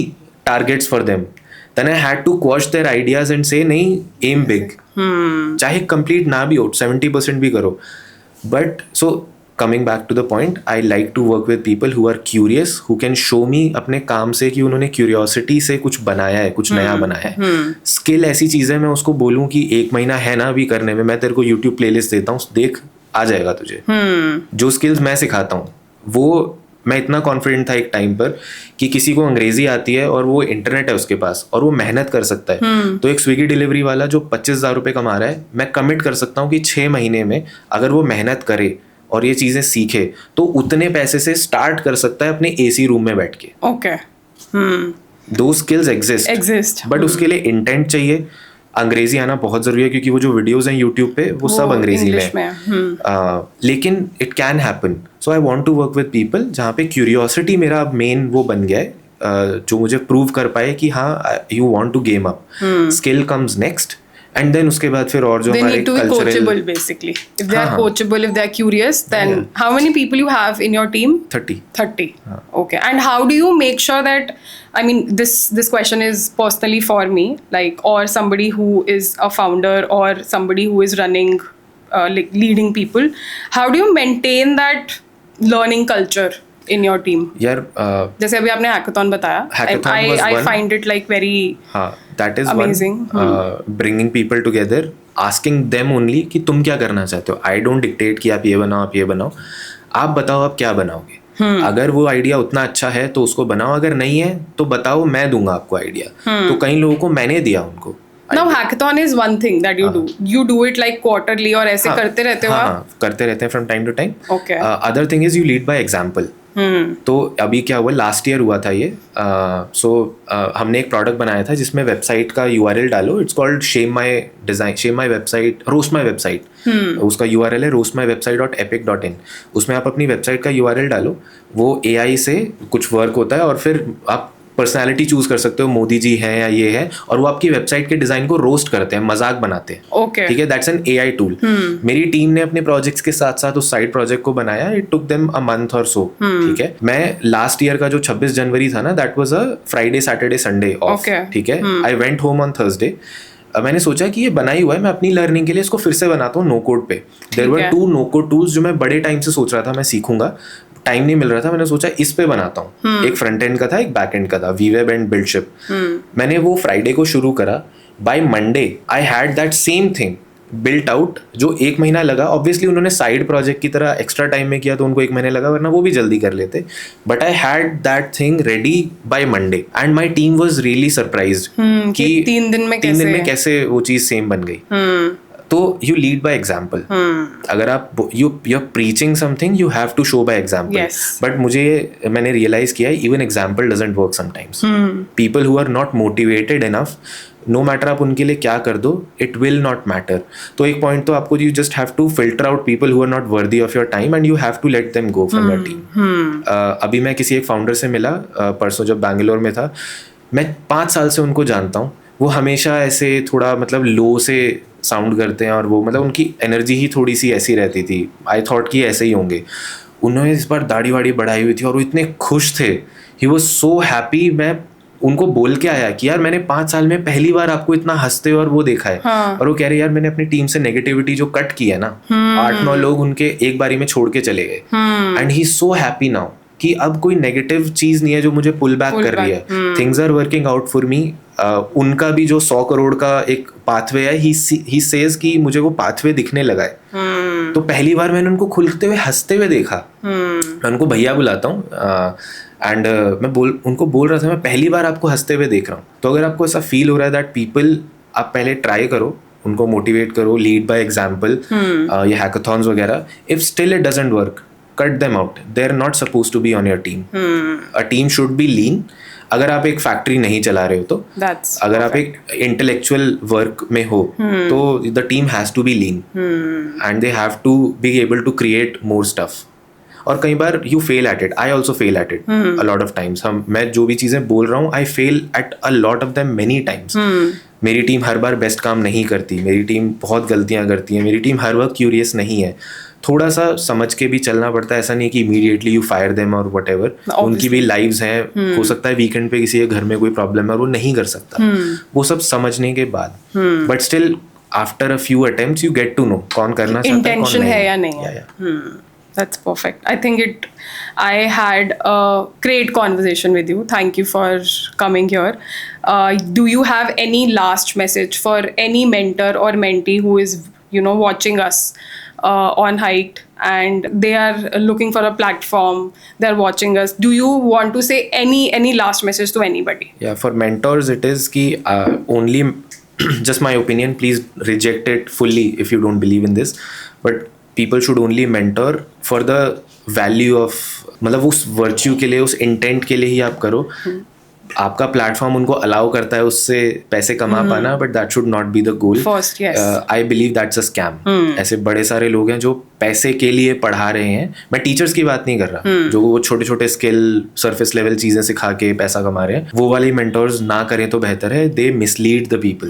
targets for them. Then I had to quash their ideas and say नहीं, aim big. चाहे complete ना भी हो, 70% भी करो. But so coming back to the point, I like to work with people who are curious, who can show me अपने काम से कि उन्होंने curiosity से कुछ बनाया है, कुछ नया बनाया है. Skill ऐसी चीज़ है, मैं उसको बोलूँ कि 1 महीना है ना अभी करने में, मैं तेरे को YouTube playlist देता हूँ, देख आ जाएगा तुझे. जो skills मैं सिखाता हूँ वो, मैं इतना कॉन्फिडेंट था एक टाइम पर कि किसी को अंग्रेजी आती है और वो इंटरनेट है उसके पास और वो मेहनत कर सकता है. तो एक स्विगी डिलीवरी वाला जो 25,000 रुपये कमा रहा है, मैं कमिट कर सकता हूँ कि 6 महीने में अगर वो मेहनत करे और ये चीज़ें सीखे तो उतने पैसे से स्टार्ट कर सकता है अपने AC रूम में बैठ के. ओके, दो स्किल्स एग्जिस्ट, बट उसके लिए इंटेंट चाहिए. अंग्रेजी आना बहुत ज़रूरी है, क्योंकि वो जो वीडियोस हैं यूट्यूब पे वो सब अंग्रेजी में. लेकिन it can happen. So I want to work with people जहाँ पे क्यूरियोसिटी मेरा मेन वो बन गया है, जो मुझे प्रूव कर पाए कि हाँ you want to game up. Skill comes next, and then उसके बाद फिर और जो हमारे coachable basically. If they are coachable, if they are curious, then how many people you have in your team? 30. Okay. And how do you make sure that, I mean, this question is personally for me, like, or somebody who is a founder or somebody who is running like leading people, how do you maintain that learning culture in your team? यार जैसे अभी आपने hackathon बताया, I find it like very that is amazing. Bringing people together, asking them only कि तुम क्या करना चाहते हो. I don't dictate कि आप ये बनाओ, आप बताओ आप क्या बनाओगे. अगर वो आइडिया उतना अच्छा है तो उसको बनाओ, अगर नहीं है तो बताओ, मैं दूंगा आपको आइडिया. तो कई लोगों को मैंने दिया उनको Now hackathon is one thing that you do. You do it like quarterly और ऐसे करते रहते हो आप? हाँ, करते रहते हैं from time to time. Okay. Other thing is you lead by example. तो अभी क्या हुआ, लास्ट ईयर हुआ था ये. सो हमने एक प्रोडक्ट बनाया था जिसमें वेबसाइट का URL डालो. It's called shame my website, roast my website. उसका URL है roastmywebsite.epic.in. उसमें आप अपनी वेबसाइट का URL डालो, वो AI से कुछ वर्क होता है और फिर आप पर्सनालिटी चूज कर सकते हो, मोदी जी हैं या ये है, और वो आपकी वेबसाइट के डिजाइन को रोस्ट करते हैं, मजाक बनाते हैं. ओके, ठीक है, दैट्स एन AI टूल. मेरी टीम ने अपने प्रोजेक्ट्स के साथ साथ उस साइड प्रोजेक्ट को बनाया. It took them a month और सो. ठीक है, मैं लास्ट ईयर का जो 26 जनवरी था ना, that was a Friday Saturday Sunday off. ठीक है, I went home on Thursday. मैंने सोचा कि ये बना ही हुआ है, मैं अपनी लर्निंग के लिए इसको फिर से बनाता हूँ नो कोड पे. There were 2 no code tools जो मैं बड़े टाइम से सोच रहा था मैं सीखूंगा, टाइम नहीं मिल रहा था. मैंने सोचा इस पे बनाता हूँ. एक फ्रंट एंड का था, एक बैक एंड का था, वीवेब एंड बिल्डशिप. मैंने वो फ्राइडे को शुरू करा. By Monday I had that same thing built out. जो 1 महीना लगा, ऑब्वियसली उन्होंने साइड प्रोजेक्ट की तरह एक्स्ट्रा टाइम में किया तो उनको 1 महीने लगा, वरना वो भी जल्दी कर लेते. But I had that thing ready by Monday and my team was really surprised कि 3 दिन में कैसे वो चीज सेम बन गई. तो यू लीड बाय एग्जाम्पल. अगर आप you are preaching something, you have to show by example. But मैंने रियलाइज किया even example doesn't work sometimes. People who are not motivated enough, no matter आप उनके लिए क्या कर दो, इट विल नॉट मैटर. तो एक पॉइंट तो आपको, you just have to filter out people who are not worthy of your time and you have to let them go from your team. अभी मैं किसी एक फाउंडर से मिला परसों जब बैंगलोर में था. मैं 5 साल से उनको जानता हूँ. वो हमेशा ऐसे थोड़ा मतलब लो से साउंड करते हैं और वो मतलब उनकी एनर्जी ही थोड़ी सी ऐसी रहती थी. आई थॉट कि ऐसे ही होंगे. उन्होंने इस बार दाढ़ी वाड़ी बढ़ाई हुई थी और वो इतने खुश थे. He was so happy. मैं उनको बोल के आया कि यार मैंने 5 साल में पहली बार आपको इतना हंसते और वो देखा है. और वो कह रहे यार मैंने अपनी टीम से नेगेटिविटी जो कट की है ना, 8-9 लोग उनके एक बारी में छोड़ के चले गए. And he so happy now कि अब कोई नेगेटिव चीज नहीं है जो मुझे पुल बैक कर रही है. Things are working out for me. उनका भी जो 100 करोड़ का एक पाथवे है, ही सेज कि मुझे वो पाथवे दिखने लगा है. तो पहली बार मैंने उनको खुलते हुए हंसते हुए देखा. मैं उनको भैया बुलाता हूँ एंड मैं उनको बोल रहा था मैं पहली बार आपको हंसते हुए देख रहा हूँ. तो अगर आपको ऐसा फील हो रहा है दैट पीपल, आप पहले ट्राई करो, उनको मोटिवेट करो, लीड बाय एग्जाम्पल, ये हैकाथॉन्स वगैरह. If still it doesn't work, cut them out. They're not supposed to be on your team. A team should be lean. अगर आप एक फैक्ट्री नहीं चला रहे हो तो, अगर आप एक इंटेलेक्चुअल वर्क में हो तो the team has to be lean and they have to be able to create more stuff. और कई बार you fail at it. I also fail at it a lot of times. मैं जो भी चीजें बोल रहा हूँ, I fail at a lot of them many times. मेरी टीम हर बार बेस्ट काम नहीं करती. मेरी टीम बहुत गलतियां करती है. मेरी टीम हर वक्त क्यूरियस नहीं है. थोड़ा सा समझ के भी चलना पड़ता है. ऐसा नहीं कि इमीडिएटली यू फायर देम और व्हाटएवर. उनकी भी लाइव्स हैं. हो सकता है वीकेंड पे किसी के घर में कोई प्रॉब्लम है और वो नहीं कर सकता. वो सब समझने के बाद, but still after a few attempts you get to know कौन करना चाहता है, इंटेंशन है या नहीं है. That's perfect. I had a great conversation with you. Thank you for coming here. Do you have any last message for any mentor or mentee who is, watching us on Hiked and they are looking for a platform, they're watching us? Do you want to say any last message to anybody? Yeah, for mentors it is ki only just my opinion, please reject it fully if you don't believe in this, but people should only mentor for the value of, मतलब उस virtue के लिए, उस intent के लिए ही आप करो. आपका प्लेटफॉर्म उनको अलाउ करता है उससे पैसे कमा पाना, but that should not be the goal. I believe that's a scam. ऐसे बड़े सारे लोग हैं जो पैसे के लिए पढ़ा रहे हैं. मैं टीचर्स की बात नहीं कर रहा, जो वो छोटे छोटे स्किल सरफेस लेवल चीजें सिखा के पैसा कमा रहे हैं. वो वाली मेंटोर्स ना करें तो बेहतर है. दे मिसलीड द पीपल.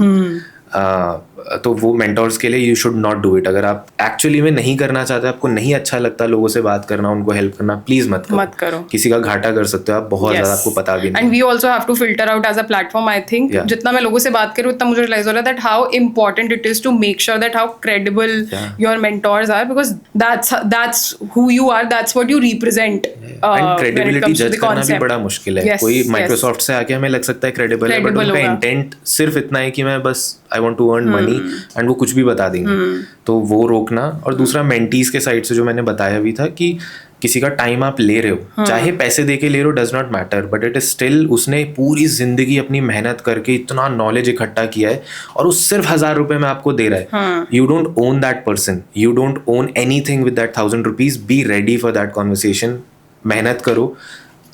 तो वो मेंटोर्स के लिए you should not do it. अगर आप एक्चुअली में नहीं करना चाहते, आपको नहीं अच्छा लगता लोगों से बात करना, उनको हेल्प करना, प्लीज मत करो. किसी का घाटा कर सकते हो आप बहुत ज्यादा, आपको पता भी नहीं. And we also have to filter out as a platform. I think जितना मैं लोगों से बात करूं उतना मुझे रियलाइज हो रहा है that how important it is to make sure that how credible your mentors are, because that's who you are, that's what you represent. And credibility जज करना भी बड़ा मुश्किल है. कोई माइक्रोसॉफ्ट से आके हमें लग सकता है क्रेडिबल है, बट उनका इंटेंट सिर्फ इतना है कि मैं बस I want to earn money money and वो कुछ भी बता देंगे, तो वो रोकना। और दूसरा मेंटीज के साइड से जो मैंने बताया भी था कि किसी का टाइम आप ले रहे हो, चाहे पैसे दे के ले रहे हो, does not matter, but it is still उसने पूरी जिंदगी अपनी मेहनत करके इतना नॉलेज इकट्ठा किया है और वो सिर्फ 1000 रुपए में आपको दे रहा है। You don't own that person, you don't own anything with that 1000 rupees. Be ready for that conversation, मेहनत करो,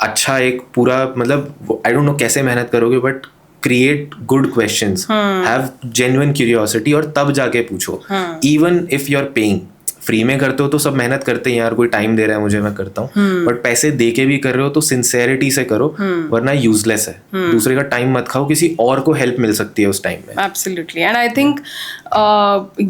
अच्छा एक पूरा मतलब आई डोंट नो कैसे मेहनत करोगे, but create good questions, have genuine curiosity और तब जाके पूछो। Even if you are paying, free में करते हो तो सब मेहनत करते हैं यार, कोई टाइम दे रहा है मुझे, मैं करता हूँ, बट पैसे दे के भी कर रहे हो तो सिंसेरिटी से करो, वरना यूजलेस है। दूसरे का टाइम मत खाओ, किसी और को हेल्प मिल सकती है उस टाइम में। एब्सोल्युटली, एंड आई थिंक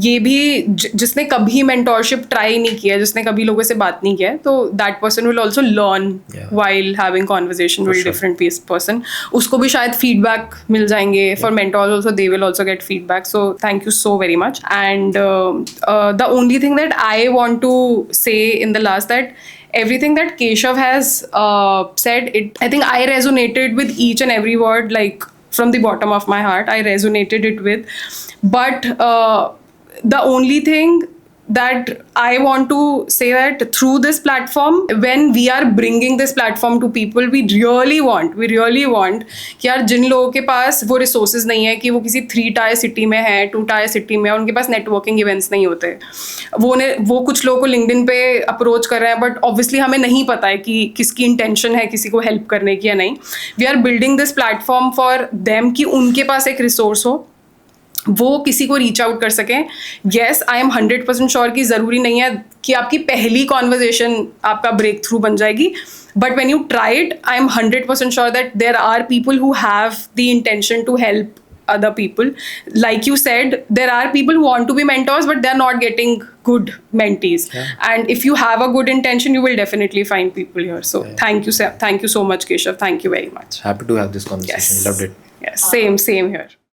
ये भी जिसने कभी मेंटोरशिप ट्राई नहीं किया, जिसने कभी लोगों से बात नहीं किया है, तो that person will also learn while having conversation with different person. उसको भी शायद फीडबैक मिल जाएंगे, for mentors also they will also get feedback. So thank you so very much. And the only thing that I want to say in the last, that everything that Keshav has said, I think I resonated with each and every word, like from the bottom of my heart, I resonated it with. But the only thing that I want to say, that through this platform, when we are bringing this platform to people, we really want कि यार जिन लोगों के पास वो resources नहीं है, कि वो किसी 3 टायर सिटी में है, 2 टायर सिटी में है, उनके पास नेटवर्किंग इवेंट्स नहीं होते, वो कुछ लोगों को लिंक्डइन पे अप्रोच कर रहे हैं, बट ऑब्वियसली हमें नहीं पता है कि किसकी इंटेंशन है किसी को हेल्प करने की या नहीं। We are building this platform for them कि उनके पास एक रिसोर्स हो, वो किसी को रीच आउट कर सकें। येस, आई एम 100% श्योर कि ज़रूरी नहीं है कि आपकी पहली कॉन्वर्जेशन आपका ब्रेक थ्रू बन जाएगी, but when you try it, I am 100% sure that there are people who have the intention to help other people. Like you said, there are people who want to be mentors, but they're not getting good mentees. And if you have a good intention, you will definitely find people here. So thank you so much, Keshav. Thank you very much. Happy to have this conversation. Yes. Loved it. Yes, same here.